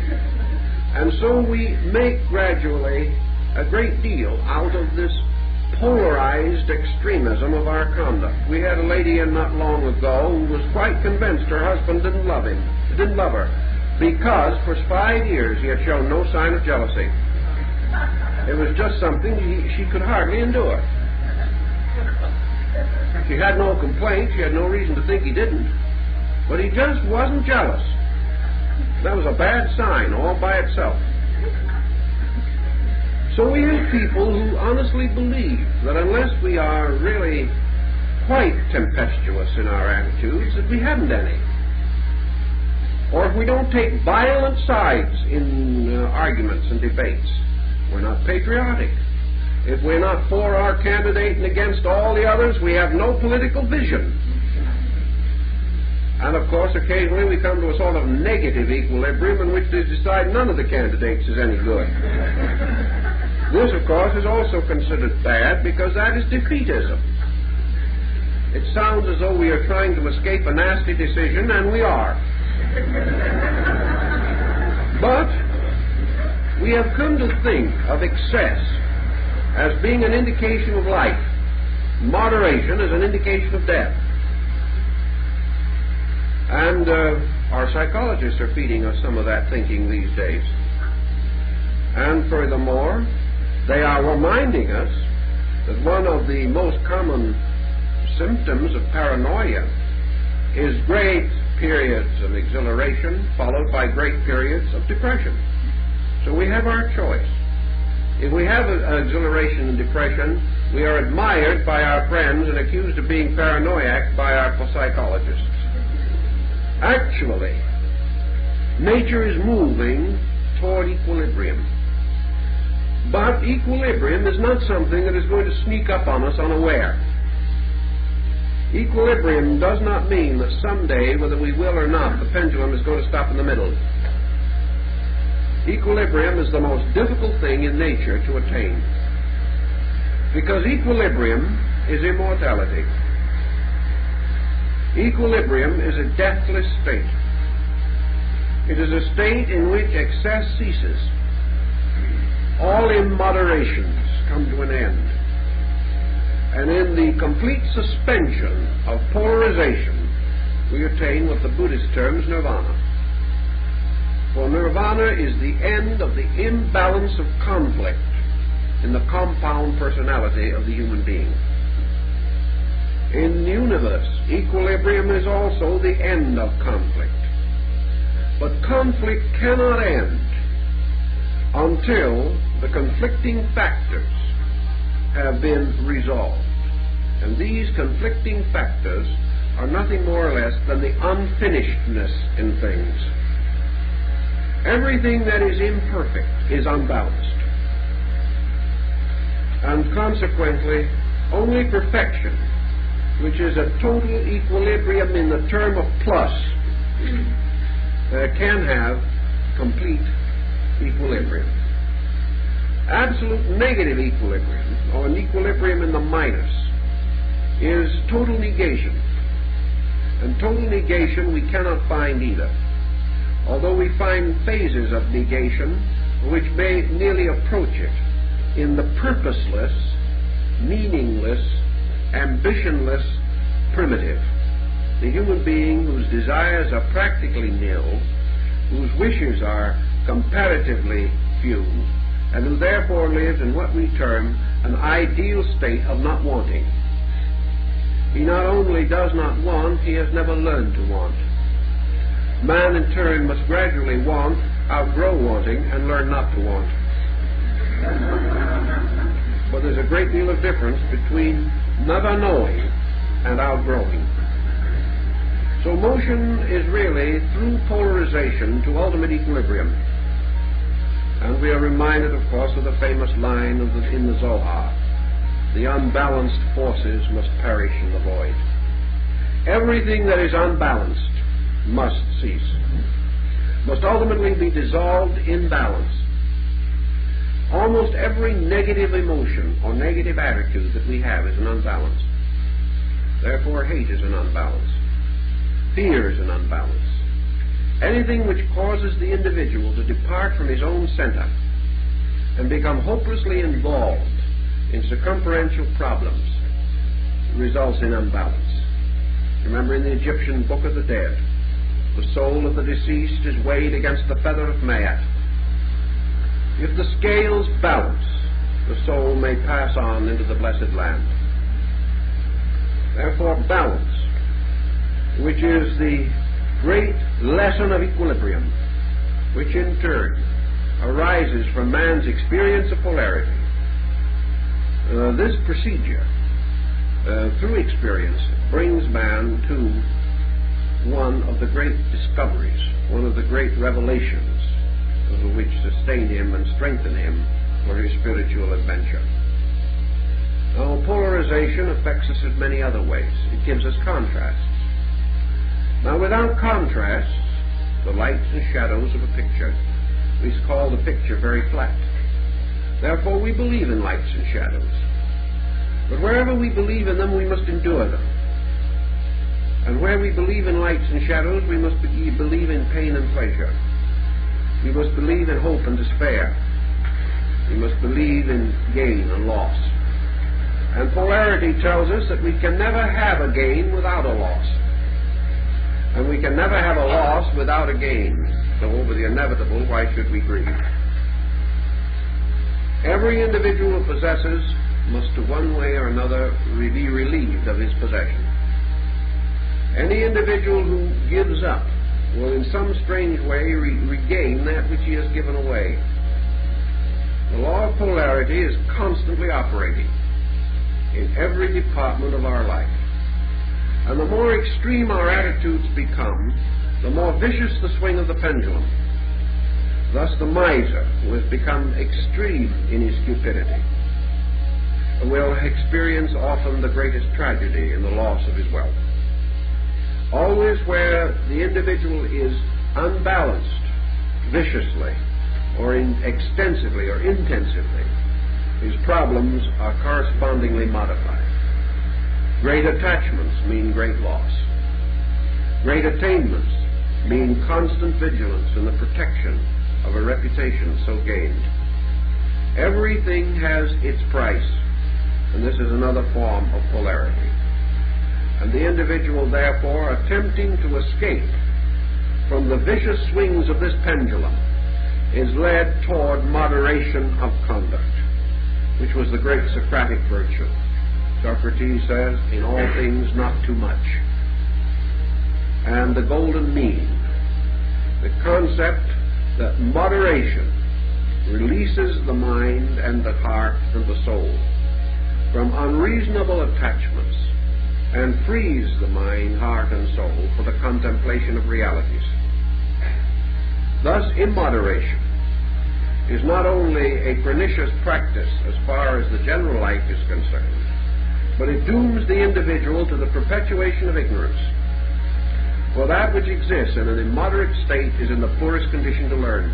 And so we make gradually a great deal out of this polarized extremism of our conduct. We had a lady in not long ago who was quite convinced her husband didn't love her, because for 5 years he had shown no sign of jealousy. It was just something she could hardly endure. She had no complaint, she had no reason to think he didn't, but he just wasn't jealous. That was a bad sign all by itself. So we have people who honestly believe that unless we are really quite tempestuous in our attitudes, that we haven't any. Or if we don't take violent sides in arguments and debates, we're not patriotic. If we're not for our candidate and against all the others, we have no political vision. And of course, occasionally we come to a sort of negative equilibrium in which they decide none of the candidates is any good. This, of course, is also considered bad because that is defeatism. It sounds as though we are trying to escape a nasty decision, and we are. But we have come to think of excess as being an indication of life, moderation as an indication of death. And our psychologists are feeding us some of that thinking these days. And furthermore, they are reminding us that one of the most common symptoms of paranoia is great periods of exhilaration followed by great periods of depression. So we have our choice. If we have exhilaration and depression, we are admired by our friends and accused of being paranoiac by our psychologists. Actually, nature is moving toward equilibrium. But equilibrium is not something that is going to sneak up on us unaware. Equilibrium does not mean that someday, whether we will or not, the pendulum is going to stop in the middle. Equilibrium is the most difficult thing in nature to attain, because equilibrium is immortality. Equilibrium is a deathless state. It is a state in which excess ceases. All immoderations come to an end. And in the complete suspension of polarization, we attain what the Buddhist terms nirvana. For nirvana is the end of the imbalance of conflict in the compound personality of the human being. In the universe, equilibrium is also the end of conflict. But conflict cannot end until the conflicting factors have been resolved. And these conflicting factors are nothing more or less than the unfinishedness in things. Everything that is imperfect is unbalanced. And consequently, only perfection, which is a total equilibrium in the term of plus, can have complete equilibrium. Absolute negative equilibrium, or an equilibrium in the minus, is total negation. And total negation we cannot find either, although we find phases of negation which may nearly approach it in the purposeless, meaningless, ambitionless primitive. The human being whose desires are practically nil, whose wishes are comparatively few, and who therefore lives in what we term an ideal state of not wanting. He not only does not want, he has never learned to want. Man in turn must gradually want, outgrow wanting, and learn not to want. But there's a great deal of difference between never knowing and outgrowing. So motion is really through polarization to ultimate equilibrium. And we are reminded, of course, of the famous line in the Zohar, the unbalanced forces must perish in the void. Everything that is unbalanced must cease, must ultimately be dissolved in balance. Almost every negative emotion or negative attitude that we have is an unbalance. Therefore, hate is an unbalance. Fear is an unbalance. Anything which causes the individual to depart from his own center and become hopelessly involved in circumferential problems results in unbalance. Remember, in the Egyptian Book of the Dead, the soul of the deceased is weighed against the feather of Maat. If the scales balance, the soul may pass on into the blessed land. Therefore, balance, which is the great lesson of equilibrium, which in turn arises from man's experience of polarity. This procedure, through experience, brings man to one of the great discoveries, one of the great revelations which sustain him and strengthen him for his spiritual adventure. Now, polarization affects us in many other ways. It gives us contrasts. Now, without contrasts, the lights and shadows of a picture, we call the picture very flat. Therefore, we believe in lights and shadows. But wherever we believe in them, we must endure them. And where we believe in lights and shadows, we must believe in pain and pleasure. We must believe in hope and despair. We must believe in gain and loss. And polarity tells us that we can never have a gain without a loss. And we can never have a loss without a gain. So over the inevitable, why should we grieve? Every individual who possesses must to one way or another be relieved of his possession. Any individual who gives up will in some strange way regain that which he has given away. The law of polarity is constantly operating in every department of our life. And the more extreme our attitudes become, the more vicious the swing of the pendulum. Thus the miser, who has become extreme in his cupidity, will experience often the greatest tragedy in the loss of his wealth. Always where the individual is unbalanced viciously or extensively or intensively, his problems are correspondingly modified. Great attachments mean great loss. Great attainments mean constant vigilance in the protection of a reputation so gained. Everything has its price, and this is another form of polarity. And the individual, therefore, attempting to escape from the vicious swings of this pendulum is led toward moderation of conduct, which was the great Socratic virtue. Socrates says, in all things not too much. And the golden mean, the concept that moderation releases the mind and the heart and the soul from unreasonable attachments and frees the mind, heart, and soul for the contemplation of realities. Thus, immoderation is not only a pernicious practice as far as the general life is concerned, but it dooms the individual to the perpetuation of ignorance. For that which exists in an immoderate state is in the poorest condition to learn.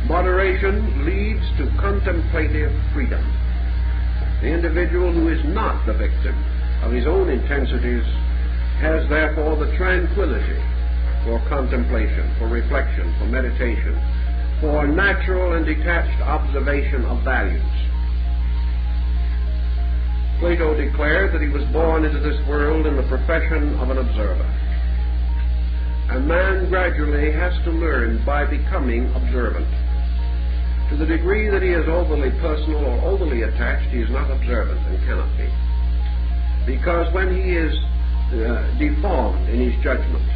Moderation leads to contemplative freedom. The individual who is not the victim of his own intensities has therefore the tranquility for contemplation, for reflection, for meditation, for natural and detached observation of values. Plato declared that he was born into this world in the profession of an observer. And man gradually has to learn by becoming observant. To the degree that he is overly personal or overly attached, he is not observant and cannot be. Because when he is deformed in his judgment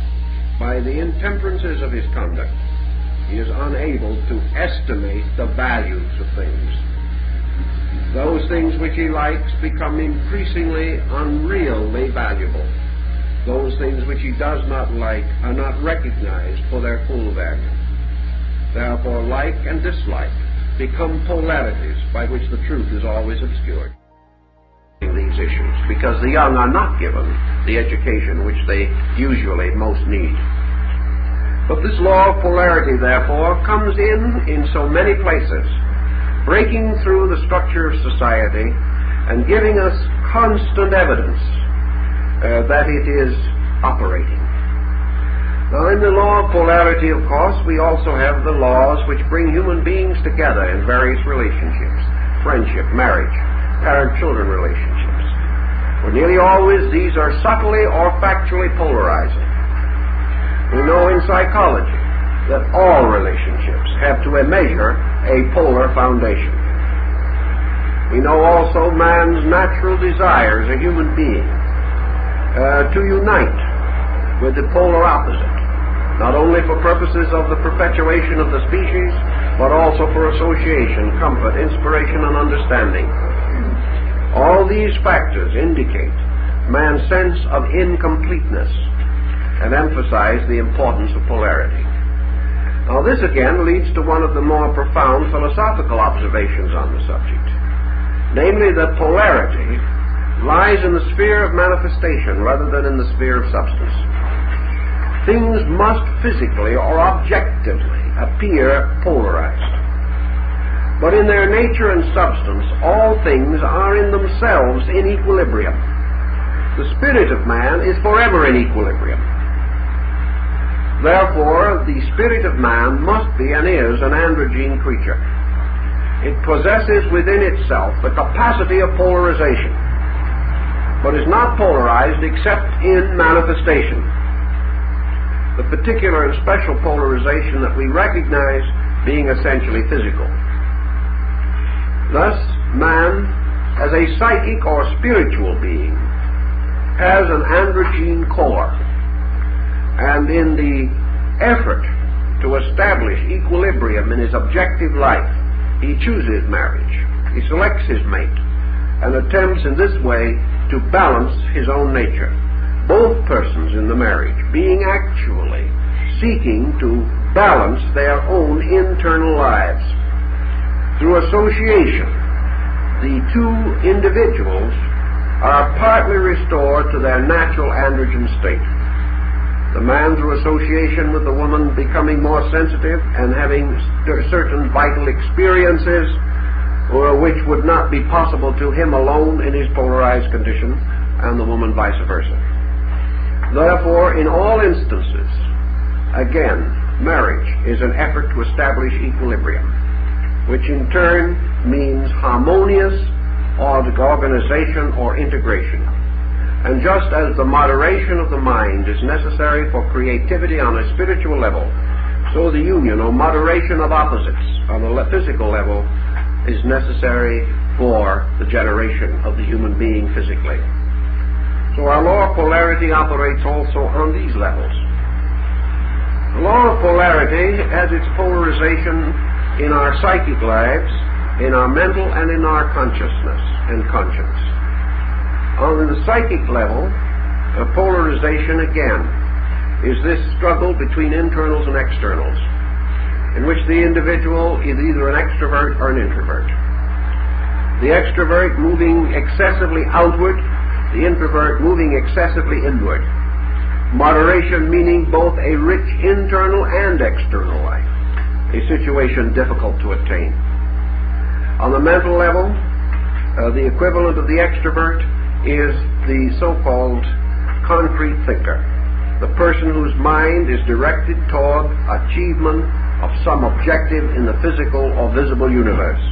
by the intemperances of his conduct, he is unable to estimate the values of things. Those things which he likes become increasingly unreally valuable. Those things which he does not like are not recognized for their full value. Therefore, like and dislike become polarities by which the truth is always obscured. These issues, because the young are not given the education which they usually most need. But this law of polarity, therefore, comes in so many places, breaking through the structure of society and giving us constant evidence that it is operating. Now, in the law of polarity, of course, we also have the laws which bring human beings together in various relationships. friendship, marriage, parent-children relationships. For nearly always these are subtly or factually polarizing. We know in psychology that all relationships have to a measure a polar foundation. We know also man's natural desire as a human being to unite with the polar opposite, not only for purposes of the perpetuation of the species, but also for association, comfort, inspiration, and understanding. All these factors indicate man's sense of incompleteness and emphasize the importance of polarity. Now this again leads to one of the more profound philosophical observations on the subject, namely that polarity lies in the sphere of manifestation rather than in the sphere of substance. Things must physically or objectively appear polarized. But in their nature and substance, all things are in themselves in equilibrium. The spirit of man is forever in equilibrium. Therefore, the spirit of man must be and is an androgyne creature. It possesses within itself the capacity of polarization, but is not polarized except in manifestation. The particular and special polarization that we recognize being essentially physical. Thus, man, as a psychic or spiritual being, has an androgyne core, and in the effort to establish equilibrium in his objective life, he chooses marriage, he selects his mate, and attempts in this way to balance his own nature. Both persons in the marriage being actually seeking to balance their own internal lives. Through association, the two individuals are partly restored to their natural androgen state. The man, through association with the woman, becoming more sensitive and having certain vital experiences which would not be possible to him alone in his polarized condition, and the woman vice versa. Therefore, in all instances, again, marriage is an effort to establish equilibrium, which in turn means harmonious organization or integration. And just as the moderation of the mind is necessary for creativity on a spiritual level, so the union or moderation of opposites on the physical level is necessary for the generation of the human being physically. So our law of polarity operates also on these levels. The law of polarity has its polarization in our psychic lives, in our mental and in our consciousness and conscience. On the psychic level, polarization again is this struggle between internals and externals, in which the individual is either an extrovert or an introvert. The extrovert moving excessively outward, the introvert moving excessively inward. Moderation meaning both a rich internal and external life, a situation difficult to attain. On the mental level, the equivalent of the extrovert is the so-called concrete thinker, the person whose mind is directed toward achievement of some objective in the physical or visible universe.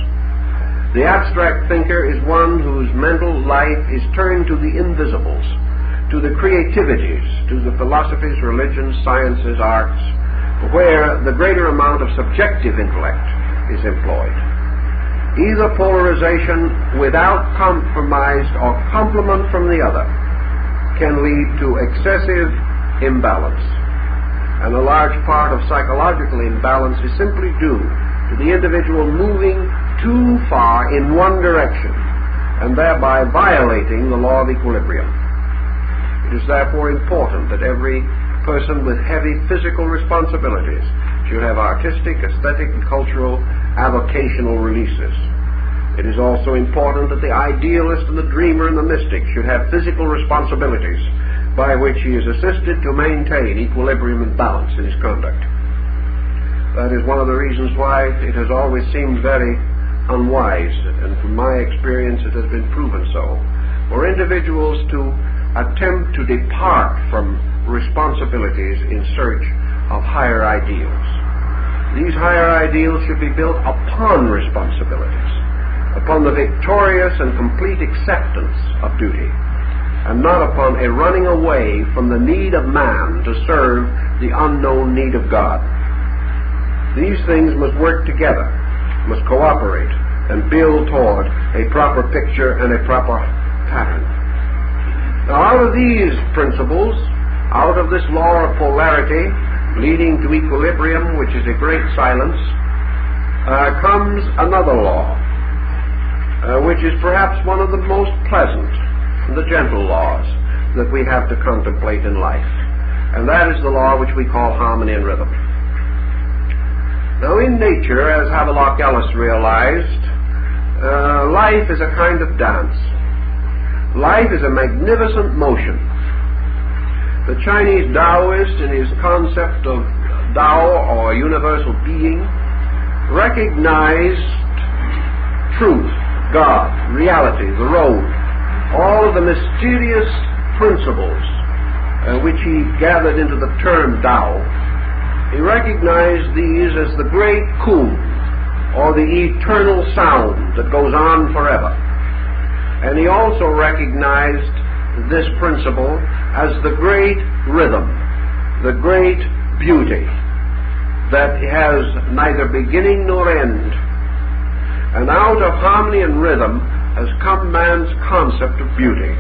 The abstract thinker is one whose mental life is turned to the invisibles, to the creativities, to the philosophies, religions, sciences, arts, where the greater amount of subjective intellect is employed. Either polarization without compromise or complement from the other can lead to excessive imbalance. And a large part of psychological imbalance is simply due to the individual moving too far in one direction and thereby violating the law of equilibrium. It is therefore important that every person with heavy physical responsibilities should have artistic, aesthetic, and cultural avocational releases. It is also important that the idealist and the dreamer and the mystic should have physical responsibilities by which he is assisted to maintain equilibrium and balance in his conduct. That is one of the reasons why it has always seemed very unwise, and from my experience it has been proven so, for individuals to attempt to depart from responsibilities in search of higher ideals. These higher ideals should be built upon responsibilities, upon the victorious and complete acceptance of duty, and not upon a running away from the need of man to serve the unknown need of God. These things must work together, must cooperate, and build toward a proper picture and a proper pattern. Now, out of these principles, out of this law of polarity leading to equilibrium, which is a great silence, comes another law, which is perhaps one of the most pleasant and the gentle laws that we have to contemplate in life. And that is the law which we call harmony and rhythm. Now, in nature, as Havelock Ellis realized, life is a kind of dance. Life is a magnificent motion. The Chinese Taoist, in his concept of Tao, or universal being, recognized truth, God, reality, the road, all of the mysterious principles which he gathered into the term Tao. He recognized these as the great Kun, or the eternal sound that goes on forever. And he also recognized this principle as the great rhythm, the great beauty that has neither beginning nor end. And out of harmony and rhythm has come man's concept of beauty.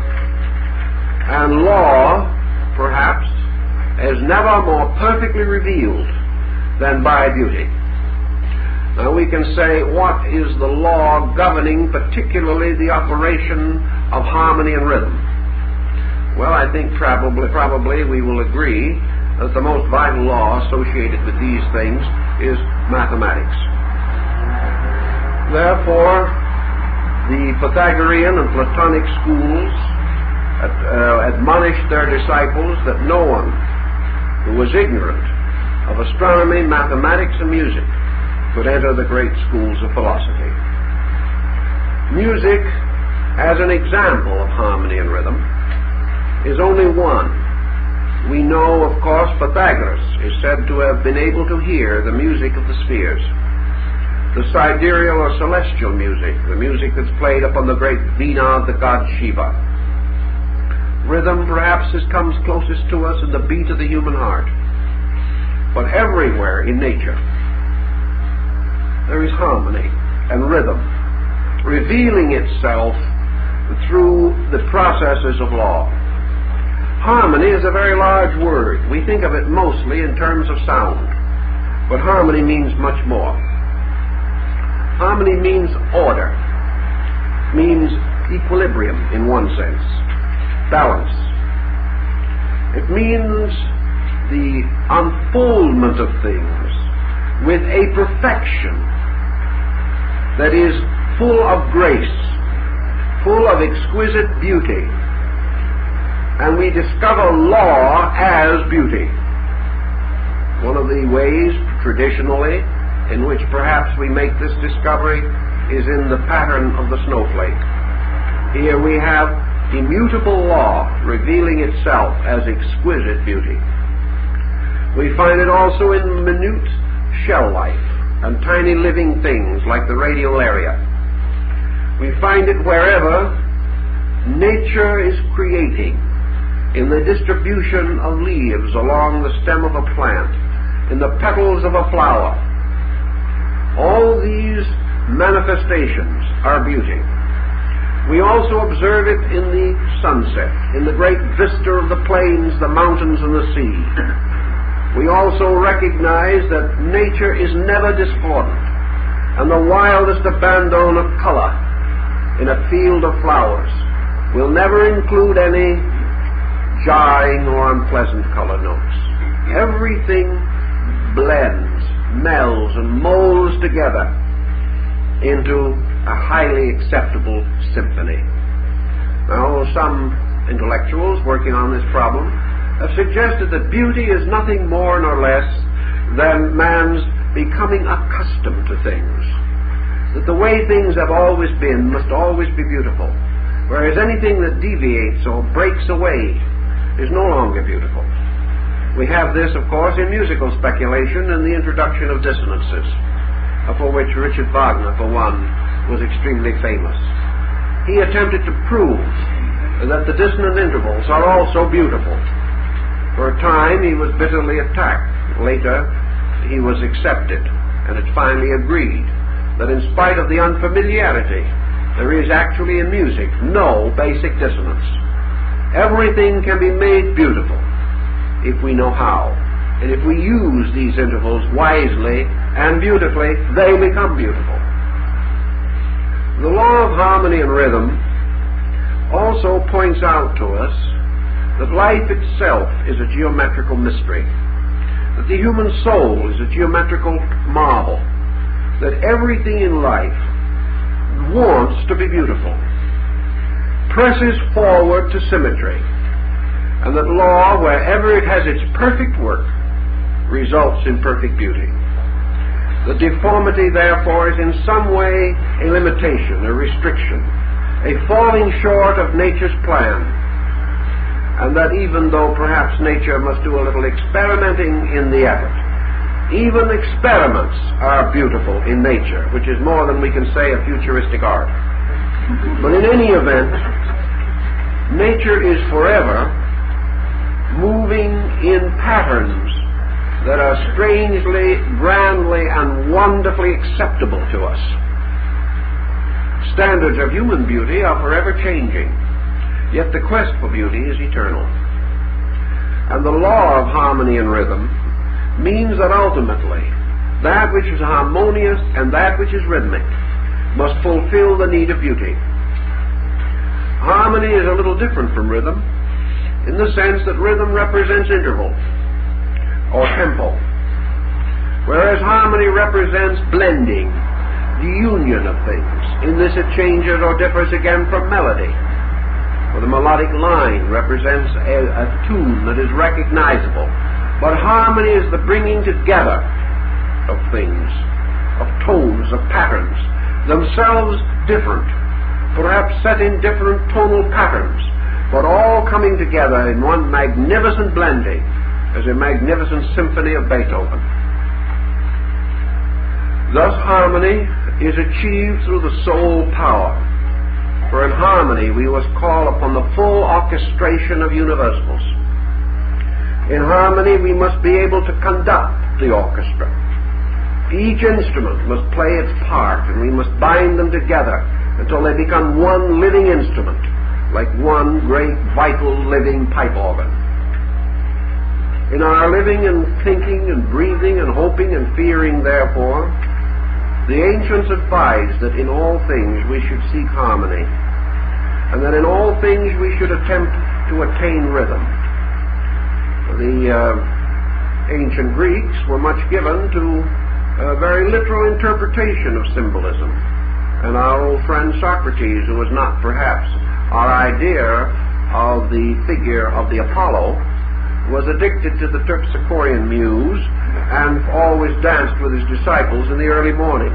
And law, perhaps, is never more perfectly revealed than by beauty. Now we can say, what is the law governing particularly the operation of harmony and rhythm? Well, I think probably we will agree that the most vital law associated with these things is mathematics. Therefore, the Pythagorean and Platonic schools admonished their disciples that no one who was ignorant of astronomy, mathematics, and music could enter the great schools of philosophy. Music, as an example of harmony and rhythm, is only one. We know, of course, Pythagoras is said to have been able to hear the music of the spheres, the sidereal or celestial music, the music that's played upon the great vina of the god Shiva. Rhythm, perhaps, comes closest to us in the beat of the human heart. But everywhere in nature, there is harmony and rhythm, revealing itself through the processes of law. Harmony is a very large word. We think of it mostly in terms of sound, but harmony means much more. Harmony means order, means equilibrium in one sense, balance. It means the unfoldment of things with a perfection that is full of grace, full of exquisite beauty. And we discover law as beauty. One of the ways, traditionally, in which perhaps we make this discovery is in the pattern of the snowflake. Here we have immutable law revealing itself as exquisite beauty. We find it also in minute shell life and tiny living things like the radial area. We find it wherever nature is creating, in the distribution of leaves along the stem of a plant, in the petals of a flower. All these manifestations are beauty. We also observe it in the sunset, in the great vista of the plains, the mountains, and the sea. We also recognize that nature is never discordant, and the wildest abandon of color in a field of flowers will never include any jarring or unpleasant color notes. Everything blends, melds, and molds together into a highly acceptable symphony. Now, some intellectuals working on this problem have suggested that beauty is nothing more nor less than man's becoming accustomed to things. That the way things have always been must always be beautiful, whereas anything that deviates or breaks away is no longer beautiful. We have this, of course, in musical speculation and the introduction of dissonances, for which Richard Wagner, for one, was extremely famous. He attempted to prove that the dissonant intervals are also beautiful. For a time he was bitterly attacked. Later he was accepted, and it finally agreed that in spite of the unfamiliarity, there is actually in music no basic dissonance. Everything can be made beautiful if we know how. And if we use these intervals wisely and beautifully, they become beautiful. The law of harmony and rhythm also points out to us that life itself is a geometrical mystery, that the human soul is a geometrical marvel, that everything in life wants to be beautiful, presses forward to symmetry, and that law, wherever it has its perfect work, results in perfect beauty. The deformity, therefore, is in some way a limitation, a restriction, a falling short of nature's plan, and that even though perhaps nature must do a little experimenting in the effort, even experiments are beautiful in nature, which is more than we can say of futuristic art. But in any event, nature is forever moving in patterns that are strangely, grandly, and wonderfully acceptable to us. Standards of human beauty are forever changing, yet the quest for beauty is eternal. And the law of harmony and rhythm means that ultimately that which is harmonious and that which is rhythmic must fulfill the need of beauty. Harmony is a little different from rhythm in the sense that rhythm represents interval or tempo, whereas harmony represents blending, the union of things. In this it changes or differs again from melody, for the melodic line represents a tune that is recognizable, but harmony is the bringing together of things, of tones, of patterns, themselves different, perhaps set in different tonal patterns, but all coming together in one magnificent blending, as a magnificent symphony of Beethoven. Thus harmony is achieved through the soul power, for in harmony we must call upon the full orchestration of universals. In harmony we must be able to conduct the orchestra. Each instrument must play its part, and we must bind them together until they become one living instrument, like one great vital living pipe organ. In our living and thinking and breathing and hoping and fearing, therefore, the ancients advised that in all things we should seek harmony, and that in all things we should attempt to attain rhythm. The ancient Greeks were much given to a very literal interpretation of symbolism, and our old friend Socrates, who was not perhaps our idea of the figure of the Apollo, was addicted to the Terpsichorean muse and always danced with his disciples in the early morning.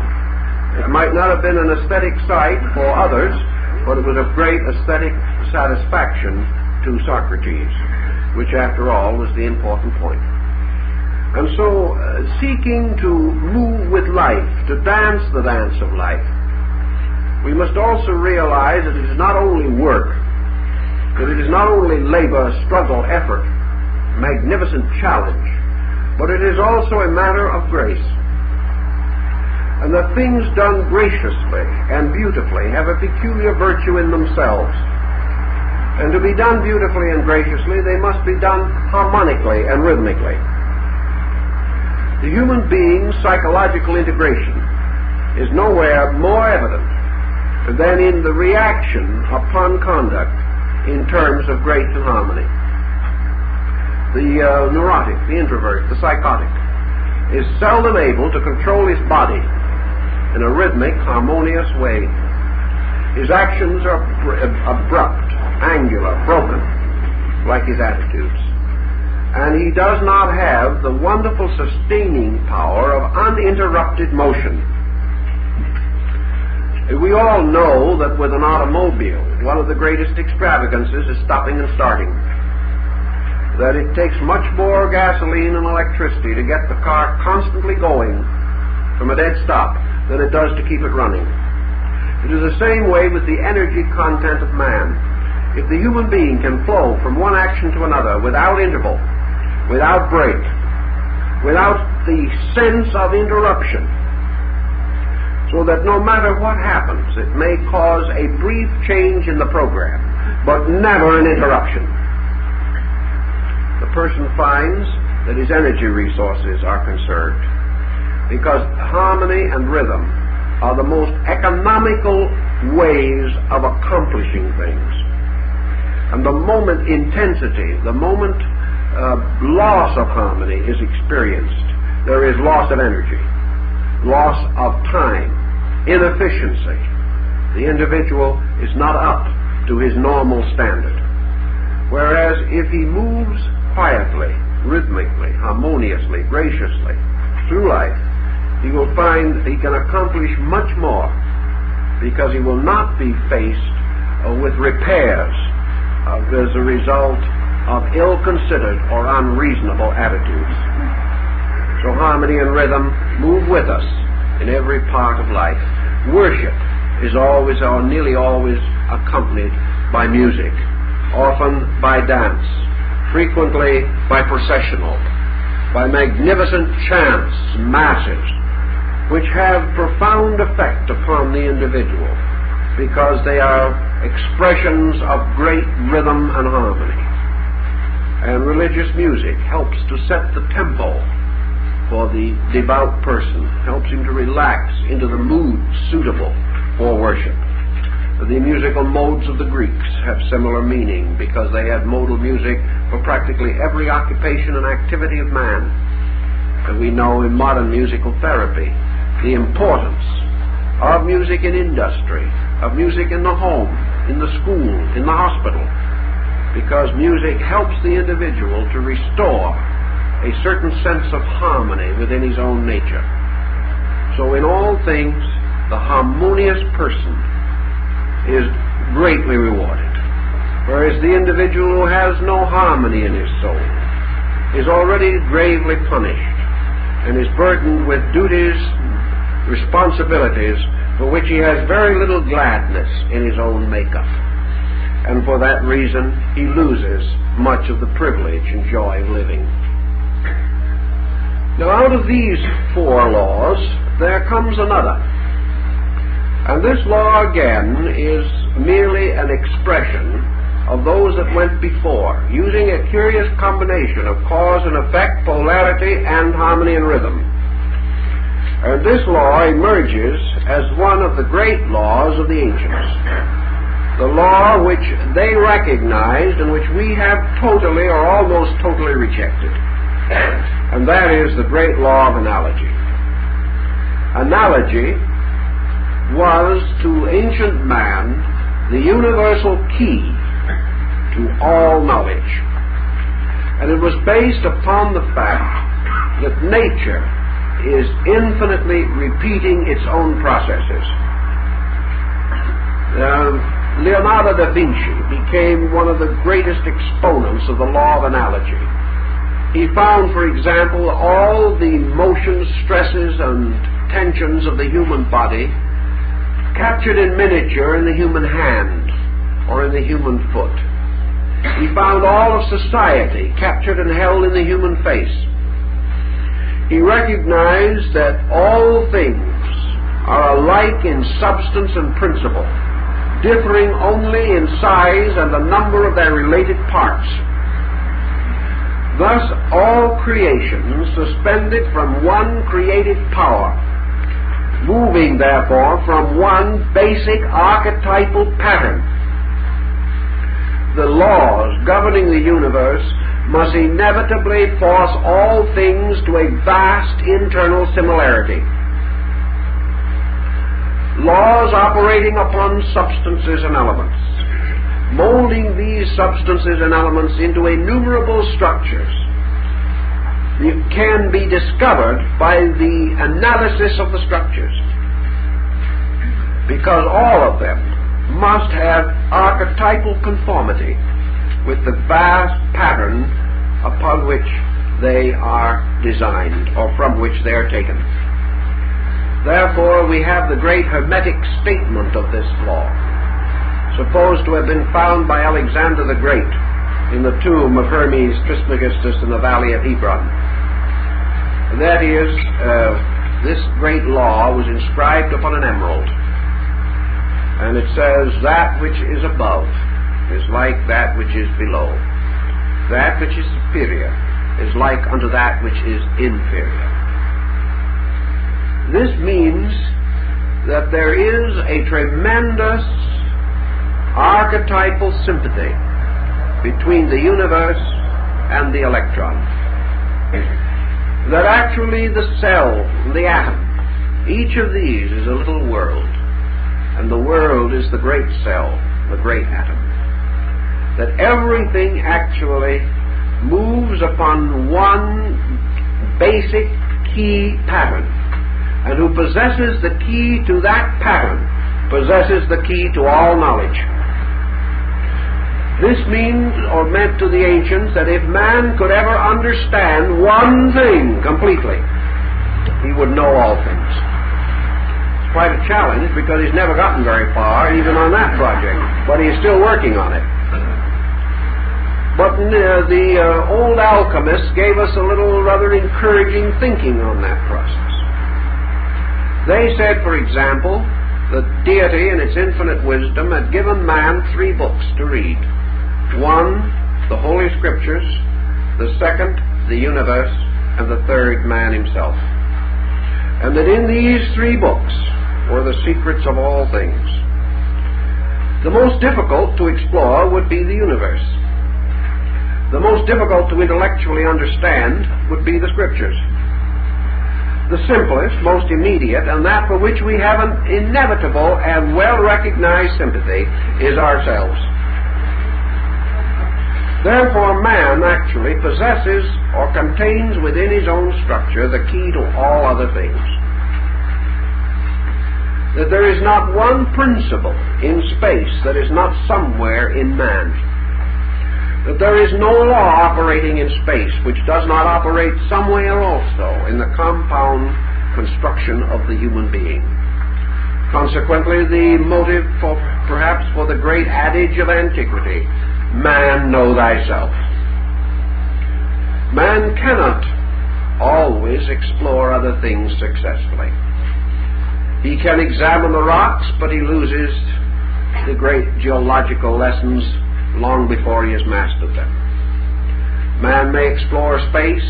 It might not have been an aesthetic sight for others, but it was of great aesthetic satisfaction to Socrates, which after all was the important point. And so, seeking to move with life, to dance the dance of life, we must also realize that it is not only work, that it is not only labor, struggle, effort, magnificent challenge, but it is also a matter of grace, and that things done graciously and beautifully have a peculiar virtue in themselves, and to be done beautifully and graciously they must be done harmonically and rhythmically. The human being's psychological integration is nowhere more evident than in the reaction upon conduct in terms of grace and harmony. The neurotic, the introvert, the psychotic is seldom able to control his body in a rhythmic, harmonious way. His actions are abrupt, angular, broken, like his attitudes. And he does not have the wonderful sustaining power of uninterrupted motion. We all know that with an automobile, one of the greatest extravagances is stopping and starting. That it takes much more gasoline and electricity to get the car constantly going from a dead stop than it does to keep it running. It is the same way with the energy content of man. If the human being can flow from one action to another without interval, without break, without the sense of interruption, so that no matter what happens, it may cause a brief change in the program, but never an interruption, the person finds that his energy resources are conserved, because harmony and rhythm are the most economical ways of accomplishing things. And the moment intensity, the moment loss of harmony is experienced, there is loss of energy, loss of time, inefficiency. The individual is not up to his normal standard. Whereas if he moves quietly, rhythmically, harmoniously, graciously through life, he will find he can accomplish much more, because he will not be faced with repairs as a result of ill-considered or unreasonable attitudes. So harmony and rhythm move with us in every part of life. Worship is always or nearly always accompanied by music, often by dance, frequently by processional, by magnificent chants, masses, which have profound effect upon the individual, because they are expressions of great rhythm and harmony. And religious music helps to set the tempo for the devout person, helps him to relax into the mood suitable for worship. The musical modes of the Greeks have similar meaning, because they had modal music for practically every occupation and activity of man. And we know in modern musical therapy the importance of music in industry, of music in the home, in the school, in the hospital, because music helps the individual to restore a certain sense of harmony within his own nature. So in all things, the harmonious person is greatly rewarded, whereas the individual who has no harmony in his soul is already gravely punished and is burdened with duties, responsibilities for which he has very little gladness in his own makeup. And for that reason, he loses much of the privilege and joy of living. Now, out of these four laws, there comes another. And this law, again, is merely an expression of those that went before, using a curious combination of cause and effect, polarity, and harmony and rhythm. And this law emerges as one of the great laws of the ancients, the law which they recognized and which we have totally or almost totally rejected. And that is the great law of analogy. Analogy was to ancient man the universal key to all knowledge. And it was based upon the fact that nature is infinitely repeating its own processes. Leonardo da Vinci became one of the greatest exponents of the law of analogy. He found, for example, all the motions, stresses, and tensions of the human body captured in miniature in the human hand or in the human foot. He found all of society captured and held in the human face. He recognized that all things are alike in substance and principle, differing only in size and the number of their related parts. Thus, all creation suspended from one creative power, moving, therefore, from one basic archetypal pattern. The laws governing the universe must inevitably force all things to a vast internal similarity. Laws operating upon substances and elements, molding these substances and elements into innumerable structures, can be discovered by the analysis of the structures, because all of them must have archetypal conformity with the vast pattern upon which they are designed or from which they are taken. Therefore, we have the great Hermetic statement of this law, supposed to have been found by Alexander the Great in the tomb of Hermes Trismegistus in the valley of Hebron. And that is, this great law was inscribed upon an emerald. And it says, that which is above is like that which is below. That which is superior is like unto that which is inferior. This means that there is a tremendous archetypal sympathy between the universe and the electron. That actually the cell, the atom, each of these is a little world, and the world is the great cell, the great atom. That everything actually moves upon one basic key pattern, and who possesses the key to that pattern possesses the key to all knowledge. This means, or meant to the ancients, that if man could ever understand one thing completely, he would know all things. It's quite a challenge, because he's never gotten very far, even on that project, but he's still working on it. But the old alchemists gave us a little rather encouraging thinking on that process. They said, for example, that deity in its infinite wisdom had given man 3 books to read. 1, the Holy Scriptures; the 2nd, the universe; and the 3rd, man himself. And that in these 3 books were the secrets of all things. The most difficult to explore would be the universe. The most difficult to intellectually understand would be the Scriptures. The simplest, most immediate, and that for which we have an inevitable and well-recognized sympathy, is ourselves. Therefore, man actually possesses or contains within his own structure the key to all other things. That there is not one principle in space that is not somewhere in man. That there is no law operating in space which does not operate somewhere also in the compound construction of the human being. Consequently, the motive perhaps for the great adage of antiquity, man, know thyself. Man cannot always explore other things successfully. He can examine the rocks, but he loses the great geological lessons long before he has mastered them. Man may explore space,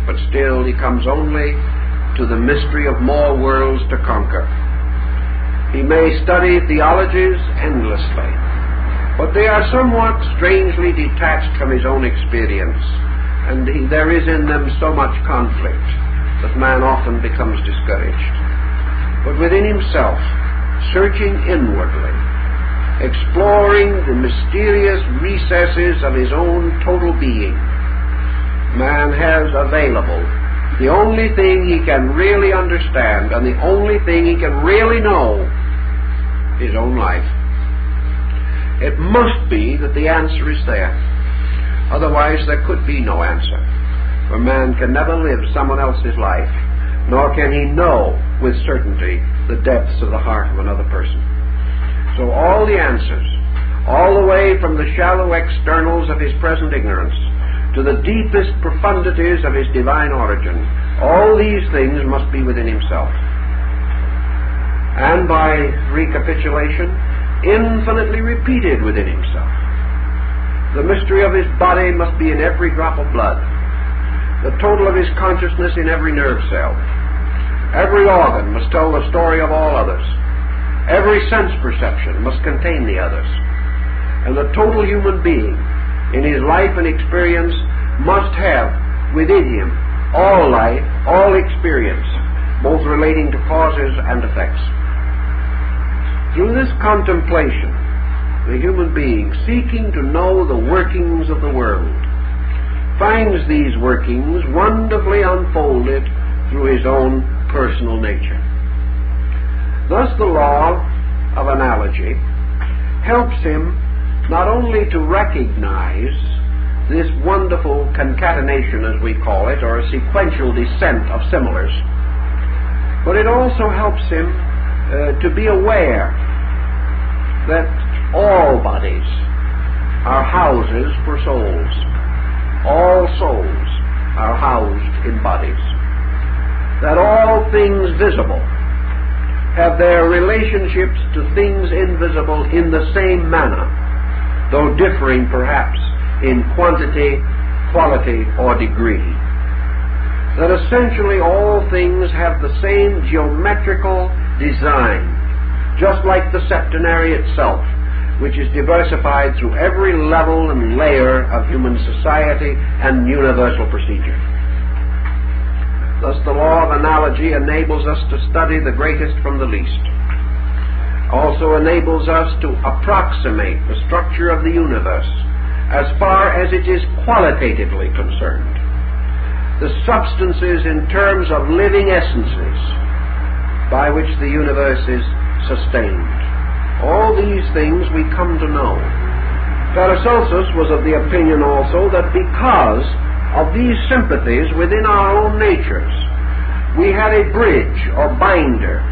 but still he comes only to the mystery of more worlds to conquer. He may study theologies endlessly, but they are somewhat strangely detached from his own experience, and there is in them so much conflict that man often becomes discouraged. But within himself, searching inwardly, exploring the mysterious recesses of his own total being, man has available the only thing he can really understand and the only thing he can really know, his own life. It must be that the answer is there. Otherwise there could be no answer. For man can never live someone else's life, nor can he know with certainty the depths of the heart of another person. So all the answers, all the way from the shallow externals of his present ignorance to the deepest profundities of his divine origin, all these things must be within himself. And by recapitulation, infinitely repeated within himself. The mystery of his body must be in every drop of blood, the total of his consciousness in every nerve cell. Every organ must tell the story of all others. Every sense perception must contain the others. And the total human being, in his life and experience, must have within him all life, all experience, both relating to causes and effects. Through this contemplation, the human being, seeking to know the workings of the world, finds these workings wonderfully unfolded through his own personal nature. Thus the law of analogy helps him not only to recognize this wonderful concatenation, as we call it, or a sequential descent of similars, but it also helps him to be aware that all bodies are houses for souls. All souls are housed in bodies. That all things visible have their relationships to things invisible in the same manner, though differing perhaps in quantity, quality, or degree. That essentially all things have the same geometrical design, just like the septenary itself, which is diversified through every level and layer of human society and universal procedure. Thus the law of analogy enables us to study the greatest from the least. Also enables us to approximate the structure of the universe as far as it is qualitatively concerned. The substances in terms of living essences by which the universe is sustained. All these things we come to know. Paracelsus was of the opinion also that because of these sympathies within our own natures, we had a bridge or binder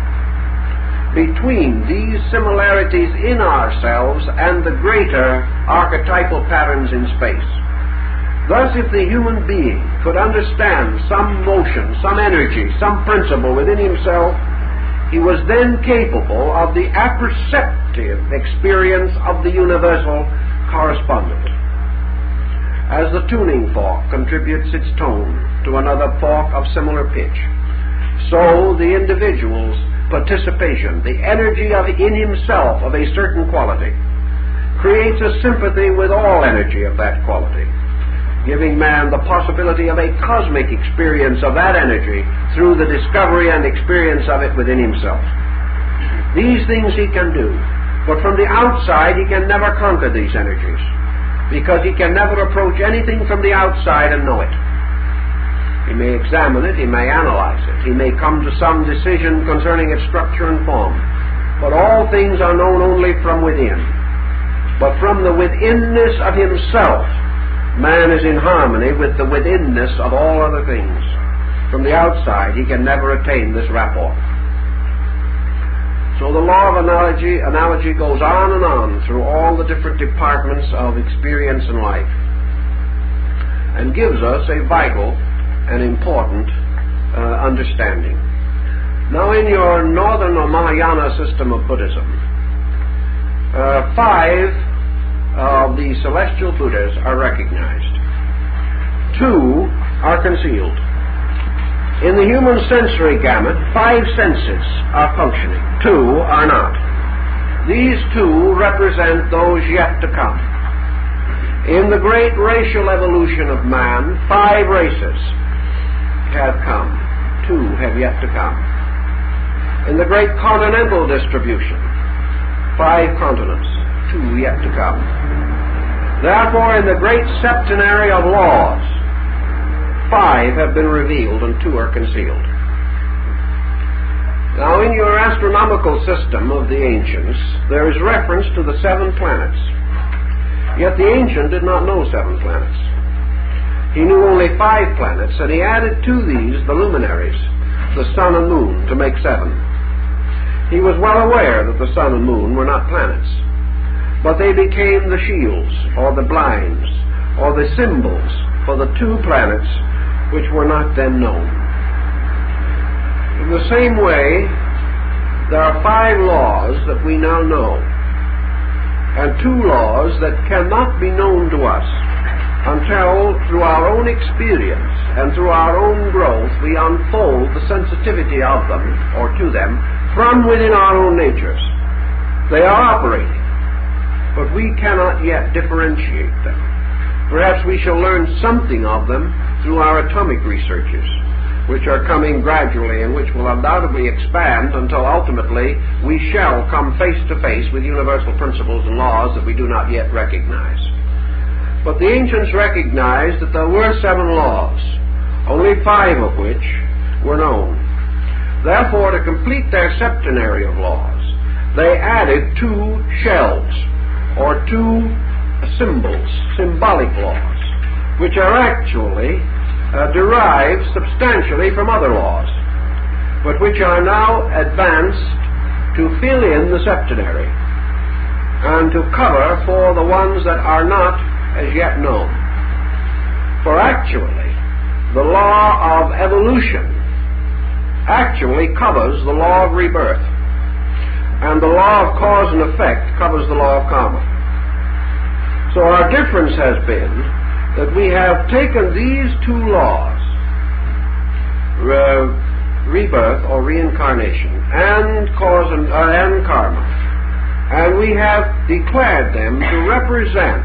between these similarities in ourselves and the greater archetypal patterns in space. Thus, if the human being could understand some motion, some energy, some principle within himself, he was then capable of the apperceptive experience of the universal correspondent. As the tuning fork contributes its tone to another fork of similar pitch, so the individual's participation, the energy in himself of a certain quality, creates a sympathy with all energy of that quality, giving man the possibility of a cosmic experience of that energy through the discovery and experience of it within himself. These things he can do, but from the outside he can never conquer these energies, because he can never approach anything from the outside and know it. He may examine it, he may analyze it, he may come to some decision concerning its structure and form, but all things are known only from within. But from the withinness of himself, man is in harmony with the withinness of all other things. From the outside, he can never attain this rapport. So the law of analogy goes on and on through all the different departments of experience and life, and gives us a vital and important understanding. Now, in your Northern or Mahayana system of Buddhism, 5 of the celestial Buddhas are recognized. 2 are concealed. In the human sensory gamut, 5 senses are functioning. 2 are not. These 2 represent those yet to come. In the great racial evolution of man, 5 races have come. 2 have yet to come. In the great continental distribution, 5 continents, 2 yet to come. Therefore, in the great septenary of laws, 5 have been revealed and 2 are concealed. Now, in your astronomical system of the ancients, there is reference to the 7 planets. Yet the ancient did not know 7 planets. He knew only 5 planets, and he added to these the luminaries, the sun and moon, to make 7. He was well aware that the sun and moon were not planets, but they became the shields, or the blinds, or the symbols for the 2 planets which were not then known. In the same way, there are 5 laws that we now know, and 2 laws that cannot be known to us until, through our own experience and through our own growth, we unfold the sensitivity of them, or to them, from within our own natures. They are operating, but we cannot yet differentiate them. Perhaps we shall learn something of them through our atomic researches, which are coming gradually and which will undoubtedly expand until ultimately we shall come face to face with universal principles and laws that we do not yet recognize. But the ancients recognized that there were 7 laws, only 5 of which were known. Therefore, to complete their septenary of laws, they added 2 shells, or 2 symbols, symbolic laws, which are actually derived substantially from other laws. but which are now advanced to fill in the septenary and to cover for the ones that are not as yet known. For actually, the law of evolution actually covers the law of rebirth, and the law of cause and effect covers the law of karma. So our difference has been that we have taken these two laws, rebirth or reincarnation, and cause and karma, and we have declared them to represent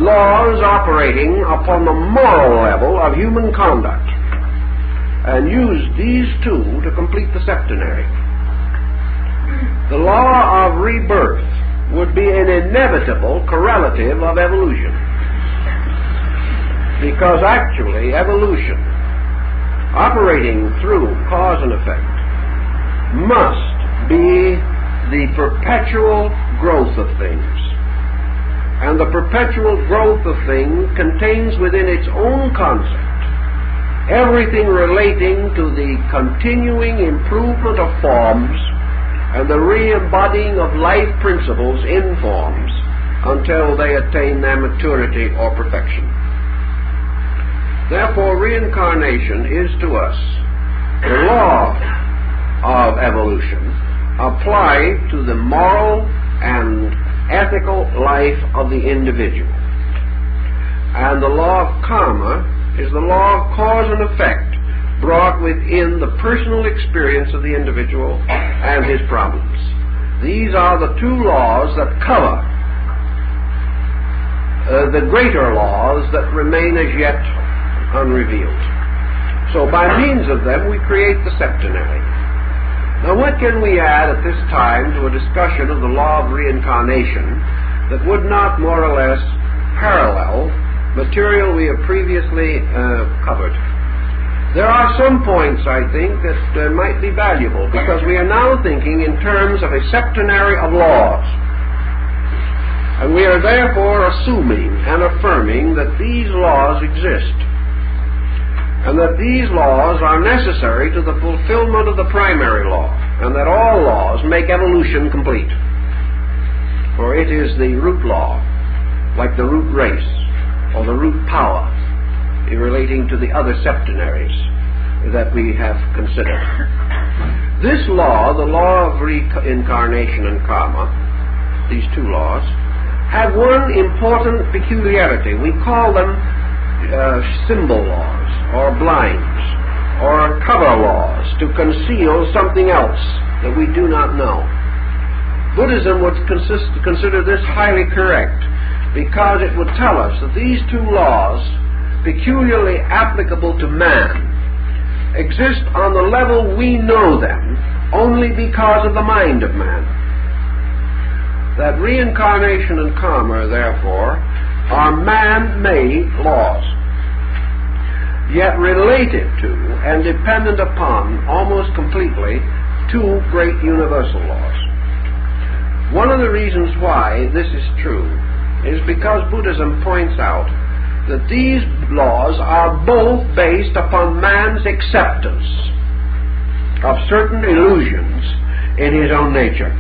laws operating upon the moral level of human conduct, and used these two to complete the septenary. The law of rebirth would be an inevitable correlative of evolution, because actually evolution, operating through cause and effect, must be the perpetual growth of things. And the perpetual growth of things contains within its own concept everything relating to the continuing improvement of forms and the re-embodying of life principles in forms until they attain their maturity or perfection. Therefore, reincarnation is to us the law of evolution applied to the moral and ethical life of the individual. And the law of karma is the law of cause and effect brought within the personal experience of the individual and his problems. These are the two laws that cover the greater laws that remain as yet unrevealed. So by means of them we create the septenary. Now what can we add at this time to a discussion of the law of reincarnation that would not more or less parallel material we have previously covered? There are some points, I think, that might be valuable, because we are now thinking in terms of a septenary of laws. And we are therefore assuming and affirming that these laws exist, and that these laws are necessary to the fulfillment of the primary law, and that all laws make evolution complete. For it is the root law, like the root race, or the root power, relating to the other septenaries that we have considered. This law, the law of reincarnation and karma, these two laws, have one important peculiarity. We call them symbol laws, or blinds, or cover laws, to conceal something else that we do not know. Buddhism would consider this highly correct, because it would tell us that these two laws, peculiarly applicable to man, exist on the level we know them only because of the mind of man. That reincarnation and karma, therefore, are man-made laws, yet related to and dependent upon almost completely two great universal laws. One of the reasons why this is true is because Buddhism points out that these laws are both based upon man's acceptance of certain illusions in his own nature.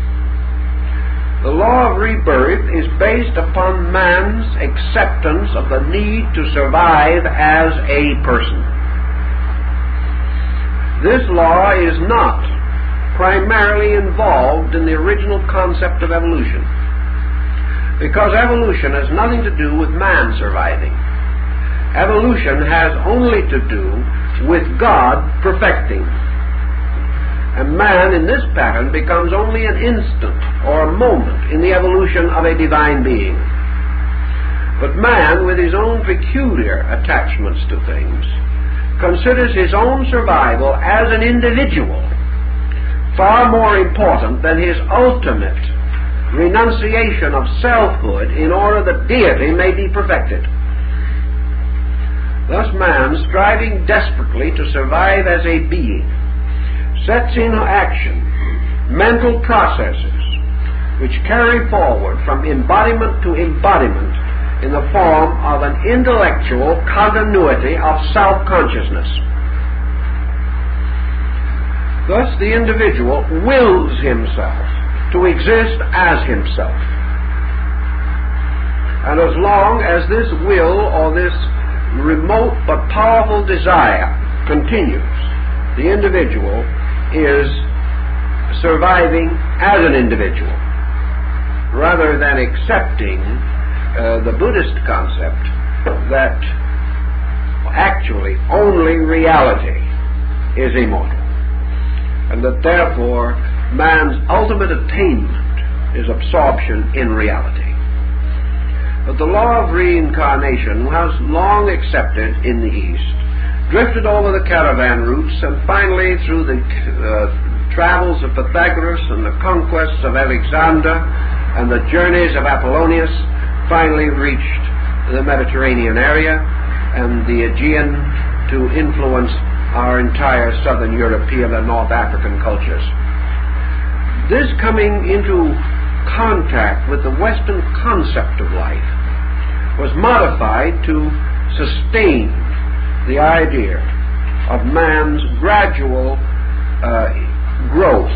The law of rebirth is based upon man's acceptance of the need to survive as a person. This law is not primarily involved in the original concept of evolution, because evolution has nothing to do with man surviving. Evolution has only to do with God perfecting. And man in this pattern becomes only an instant or a moment in the evolution of a divine being. But man, with his own peculiar attachments to things, considers his own survival as an individual far more important than his ultimate renunciation of selfhood in order that deity may be perfected. Thus man, striving desperately to survive as a being, sets into action mental processes which carry forward from embodiment to embodiment in the form of an intellectual continuity of self-consciousness. Thus, the individual wills himself to exist as himself. And as long as this will, or this remote but powerful desire, continues, the individual is surviving as an individual, rather than accepting the Buddhist concept that actually only reality is immortal, and that therefore man's ultimate attainment is absorption in reality. But the law of reincarnation was long accepted in the East, drifted over the caravan routes, and finally through the travels of Pythagoras and the conquests of Alexander and the journeys of Apollonius, finally reached the Mediterranean area and the Aegean to influence our entire southern European and North African cultures. This coming into contact with the Western concept of life was modified to sustain the idea of man's gradual growth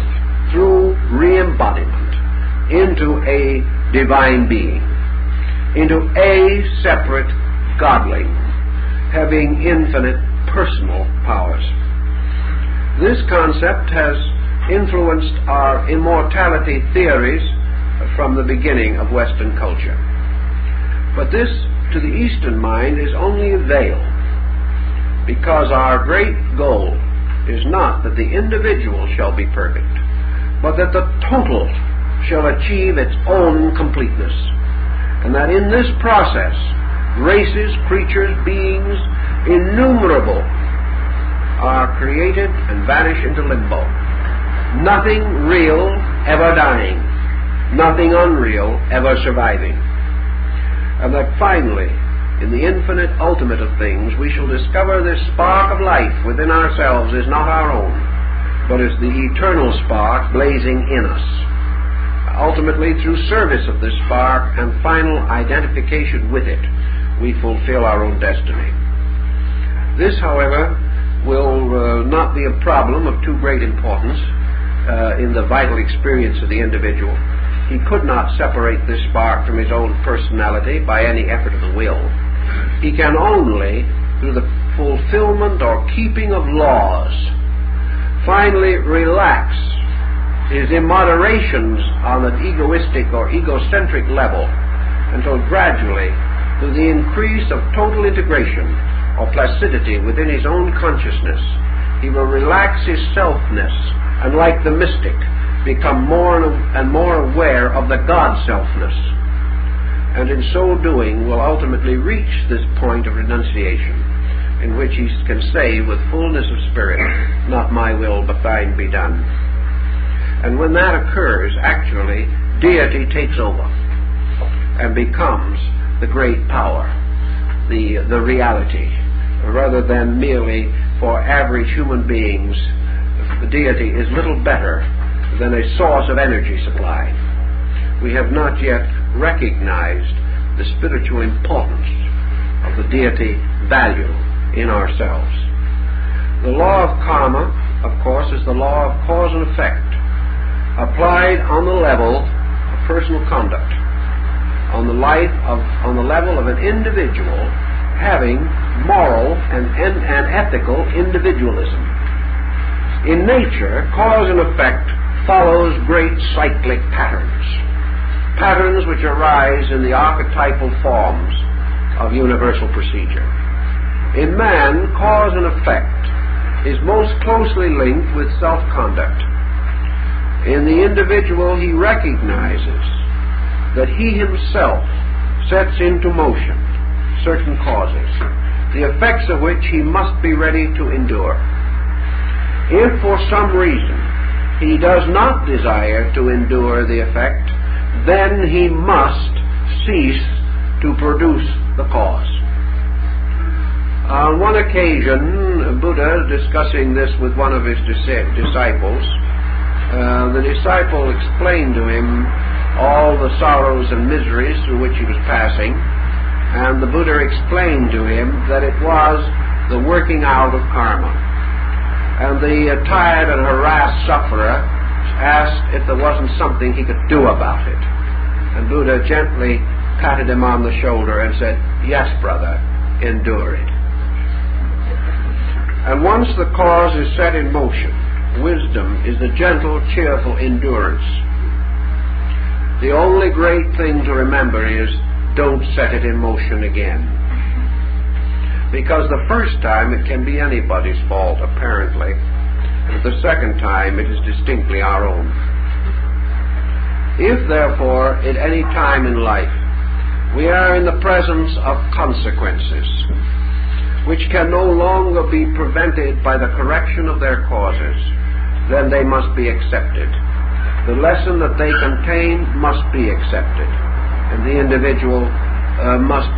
through re-embodiment into a divine being, into a separate godling, having infinite personal powers. This concept has influenced our immortality theories from the beginning of Western culture. But this, to the Eastern mind, is only a veil, because our great goal is not that the individual shall be perfect, but that the total shall achieve its own completeness, and that in this process races, creatures, beings innumerable are created and vanish into limbo. Nothing real ever dying, nothing unreal ever surviving. And that finally, in the infinite ultimate of things, we shall discover this spark of life within ourselves is not our own, but is the eternal spark blazing in us. Ultimately, through service of this spark and final identification with it, we fulfill our own destiny. This, however, will not be a problem of too great importance in the vital experience of the individual. He could not separate this spark from his own personality by any effort of the will. He can only, through the fulfillment or keeping of laws, finally relax his immoderations on an egoistic or egocentric level until gradually, through the increase of total integration or placidity within his own consciousness, he will relax his selfness and, like the mystic, become more and more aware of the God-selfness, and in so doing will ultimately reach this point of renunciation in which he can say with fullness of spirit, "Not my will, but thine be done." And when that occurs, actually, deity takes over and becomes the great power, the reality, rather than merely for average human beings. The deity is little better than a source of energy supply. We have not yet recognized the spiritual importance of the deity value in ourselves. The law of karma, of course, is the law of cause and effect, applied on the level of personal conduct, on the level of an individual having moral and ethical individualism. In nature, cause and effect follows great cyclic patterns which arise in the archetypal forms of universal procedure. In man, cause and effect is most closely linked with self-conduct. In the individual, he recognizes that he himself sets into motion certain causes, the effects of which he must be ready to endure. If for some reason he does not desire to endure the effect, then he must cease to produce the cause. On one occasion, Buddha, discussing this with one of his disciples, the disciple explained to him all the sorrows and miseries through which he was passing, and the Buddha explained to him that it was the working out of karma, and the tired and harassed sufferer asked if there wasn't something he could do about it. And Buddha gently patted him on the shoulder and said, "Yes, brother, endure it." And once the cause is set in motion, wisdom is the gentle, cheerful endurance. The only great thing to remember is, don't set it in motion again. Because the first time it can be anybody's fault, apparently, and the second time it is distinctly our own. If, therefore, at any time in life we are in the presence of consequences which can no longer be prevented by the correction of their causes, then they must be accepted. The lesson that they contain must be accepted, and the individual must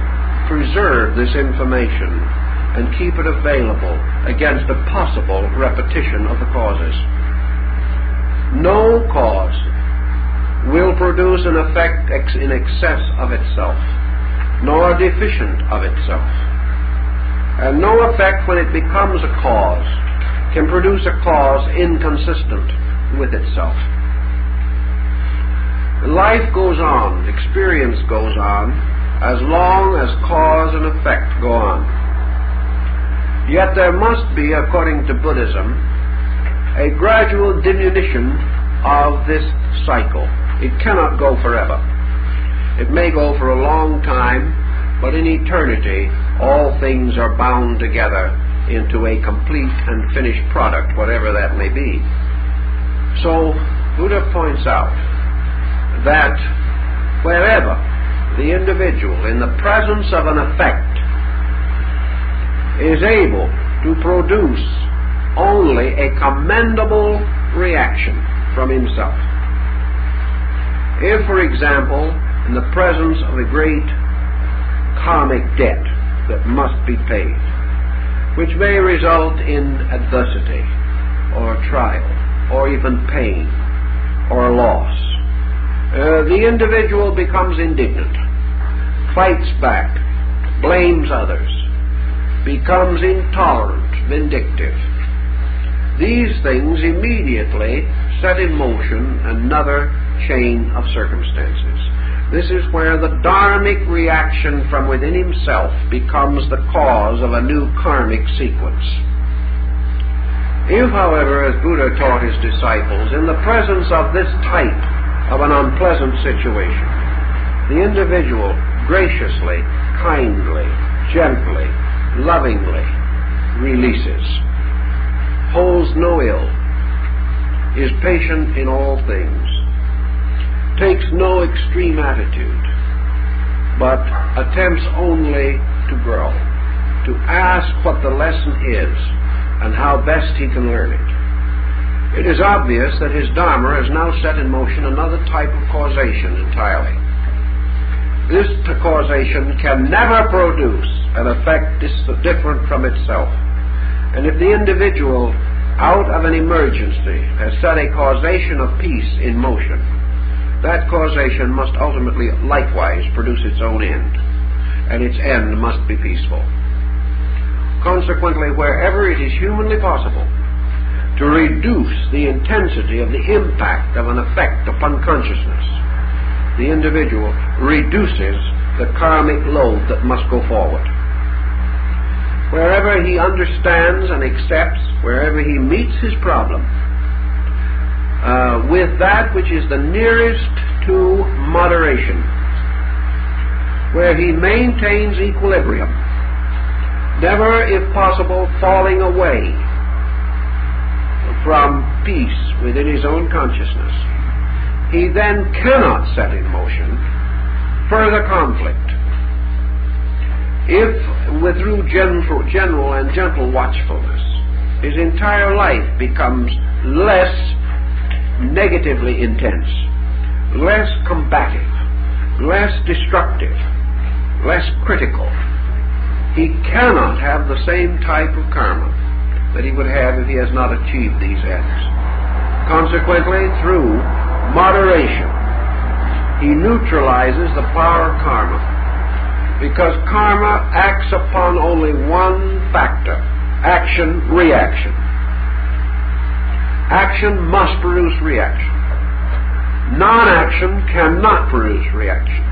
preserve this information and keep it available against a possible repetition of the causes. No cause will produce an effect in excess of itself, nor deficient of itself. And no effect, when it becomes a cause, can produce a cause inconsistent with itself. Life goes on, experience goes on, as long as cause and effect go on. Yet there must be, according to Buddhism, a gradual diminution of this cycle. It cannot go forever. It may go for a long time, but in eternity all things are bound together into a complete and finished product, whatever that may be. So Buddha points out that wherever the individual in the presence of an effect is able to produce only a commendable reaction from himself. If, for example, in the presence of a great karmic debt that must be paid, which may result in adversity or trial or even pain or loss, the individual becomes indignant, fights back, blames others, becomes intolerant, vindictive. These things immediately set in motion another chain of circumstances. This is where the dharmic reaction from within himself becomes the cause of a new karmic sequence. If, however, as Buddha taught his disciples, in the presence of this type of an unpleasant situation, the individual graciously, kindly, gently, lovingly releases, holds no ill, is patient in all things, takes no extreme attitude, but attempts only to grow, to ask what the lesson is and how best he can learn it. It is obvious that his Dharma has now set in motion another type of causation entirely. This causation can never produce an effect different from itself. And if the individual, out of an emergency, has set a causation of peace in motion, that causation must ultimately likewise produce its own end, and its end must be peaceful. Consequently, wherever it is humanly possible to reduce the intensity of the impact of an effect upon consciousness, the individual reduces the karmic load that must go forward. Wherever he understands and accepts, wherever he meets his problem, with that which is the nearest to moderation, where he maintains equilibrium, never, if possible, falling away from peace within his own consciousness, he then cannot set in motion further conflict. If, through general and gentle watchfulness, his entire life becomes less negatively intense, less combative, less destructive, less critical, he cannot have the same type of karma that he would have if he has not achieved these ends. Consequently, through moderation, he neutralizes the power of karma, because karma acts upon only one factor: action-reaction. Action must produce reaction. Non-action cannot produce reaction,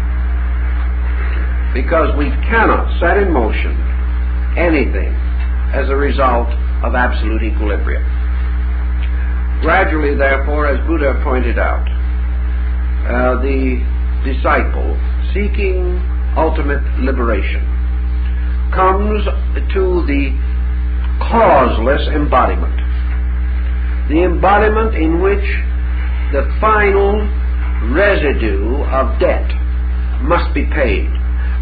because we cannot set in motion anything as a result of absolute equilibrium. Gradually, therefore, as Buddha pointed out, the disciple seeking ultimate liberation comes to the causeless embodiment, the embodiment in which the final residue of debt must be paid,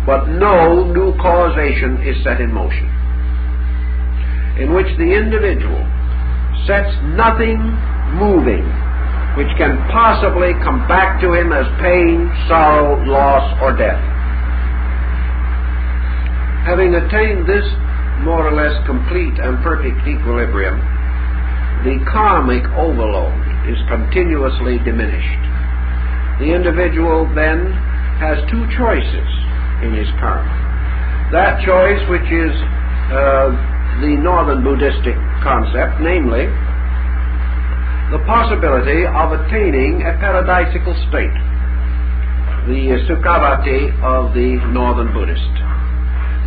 but no new causation is set in motion, in which the individual sets nothing moving which can possibly come back to him as pain, sorrow, loss, or death. Having attained this more or less complete and perfect equilibrium, the karmic overload is continuously diminished. The individual then has two choices in his karma. That choice, which is the northern Buddhistic concept, namely the possibility of attaining a paradisical state, the Sukhavati of the northern Buddhist.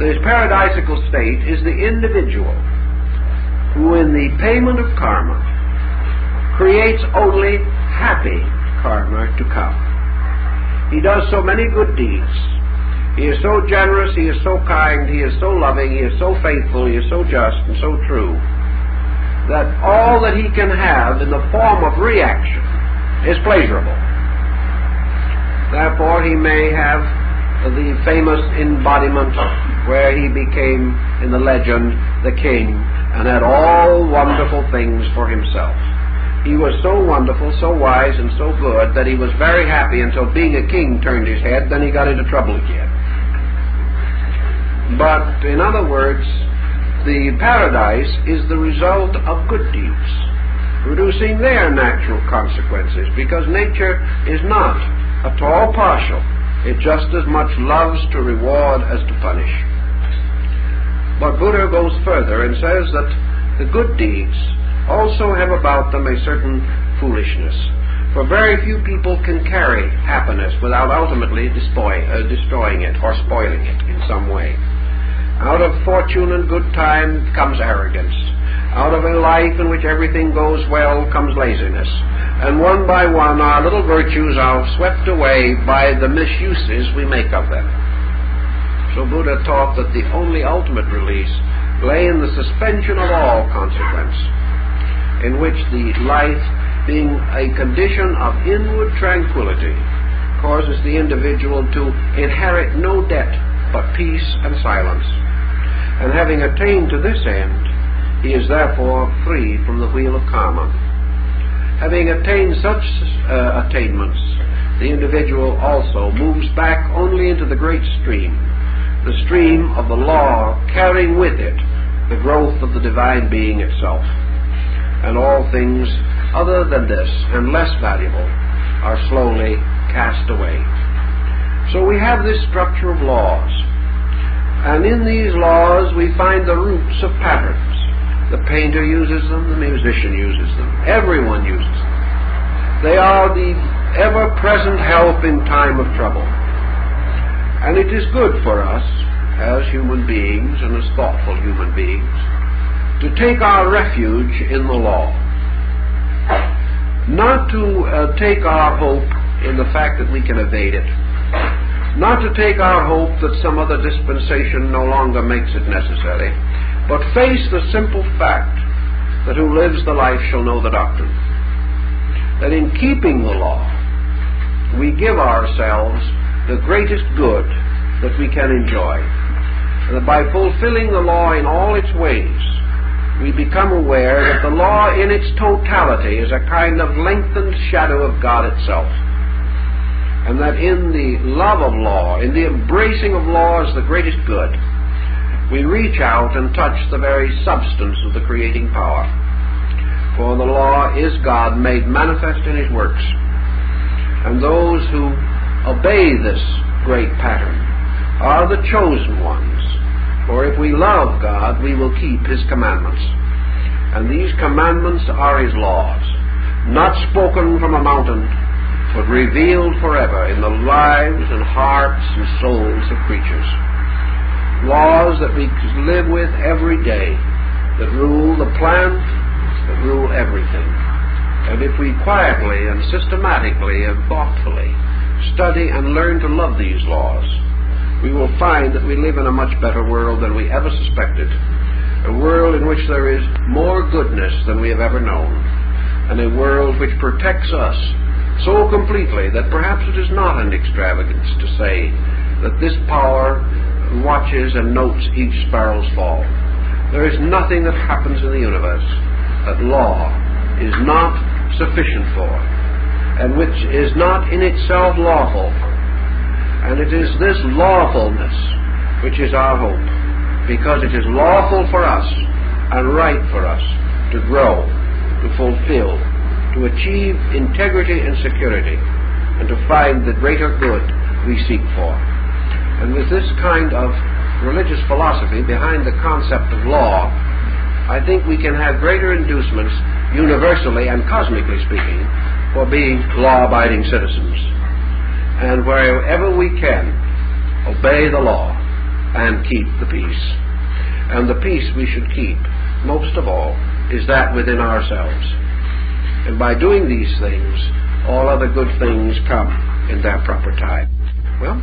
This paradisical state is the individual who, in the payment of karma, creates only happy karma to come. He does so many good deeds. He is so generous, he is so kind, he is so loving, he is so faithful, he is so just and so true, that all that he can have in the form of reaction is pleasurable. Therefore, he may have the famous embodiment where he became, in the legend, the king, and had all wonderful things for himself. He was so wonderful, so wise, and so good that he was very happy until being a king turned his head. Then he got into trouble again. But, in other words, the paradise is the result of good deeds, producing their natural consequences, because nature is not at all partial. It just as much loves to reward as to punish. But Buddha goes further and says that the good deeds also have about them a certain foolishness, for very few people can carry happiness without ultimately destroying it or spoiling it in some way. Out of fortune and good time comes arrogance. Out of a life in which everything goes well comes laziness. And one by one our little virtues are swept away by the misuses we make of them. So Buddha taught that the only ultimate release lay in the suspension of all consequence, in which the life, being a condition of inward tranquility, causes the individual to inherit no debt but peace and silence. And having attained to this end, he is therefore free from the wheel of karma. Having attained such attainments, the individual also moves back only into the great stream, the stream of the law, carrying with it the growth of the divine being itself. And all things other than this and less valuable are slowly cast away. So we have this structure of laws. And in these laws we find the roots of patterns. The painter uses them, the musician uses them, everyone uses them. They are the ever-present help in time of trouble. And it is good for us, as human beings and as thoughtful human beings, to take our refuge in the law. Not to take our hope in the fact that we can evade it. Not to take our hope that some other dispensation no longer makes it necessary, but face the simple fact that who lives the life shall know the doctrine. That in keeping the law, we give ourselves the greatest good that we can enjoy. And that by fulfilling the law in all its ways, we become aware that the law in its totality is a kind of lengthened shadow of God itself. And that in the love of law, in the embracing of law as the greatest good, we reach out and touch the very substance of the creating power. For the law is God made manifest in His works. And those who obey this great pattern are the chosen ones. For if we love God, we will keep His commandments. And these commandments are His laws. not spoken from a mountain, but revealed forever in the lives and hearts and souls of creatures. Laws that we live with every day, that rule the plant, that rule everything. And if we quietly and systematically and thoughtfully study and learn to love these laws, we will find that we live in a much better world than we ever suspected, a world in which there is more goodness than we have ever known, and a world which protects us so completely that perhaps it is not an extravagance to say that this power watches and notes each sparrow's fall. There is nothing that happens in the universe that law is not sufficient for, and which is not in itself lawful. And it is this lawfulness which is our hope, because it is lawful for us and right for us to grow, to fulfill, to achieve integrity and security, and to find the greater good we seek for. And with this kind of religious philosophy behind the concept of law, I think we can have greater inducements, universally and cosmically speaking, for being law-abiding citizens. And wherever we can, obey the law and keep the peace. And the peace we should keep, most of all, is that within ourselves. And by doing these things, all other good things come in their proper time. Well,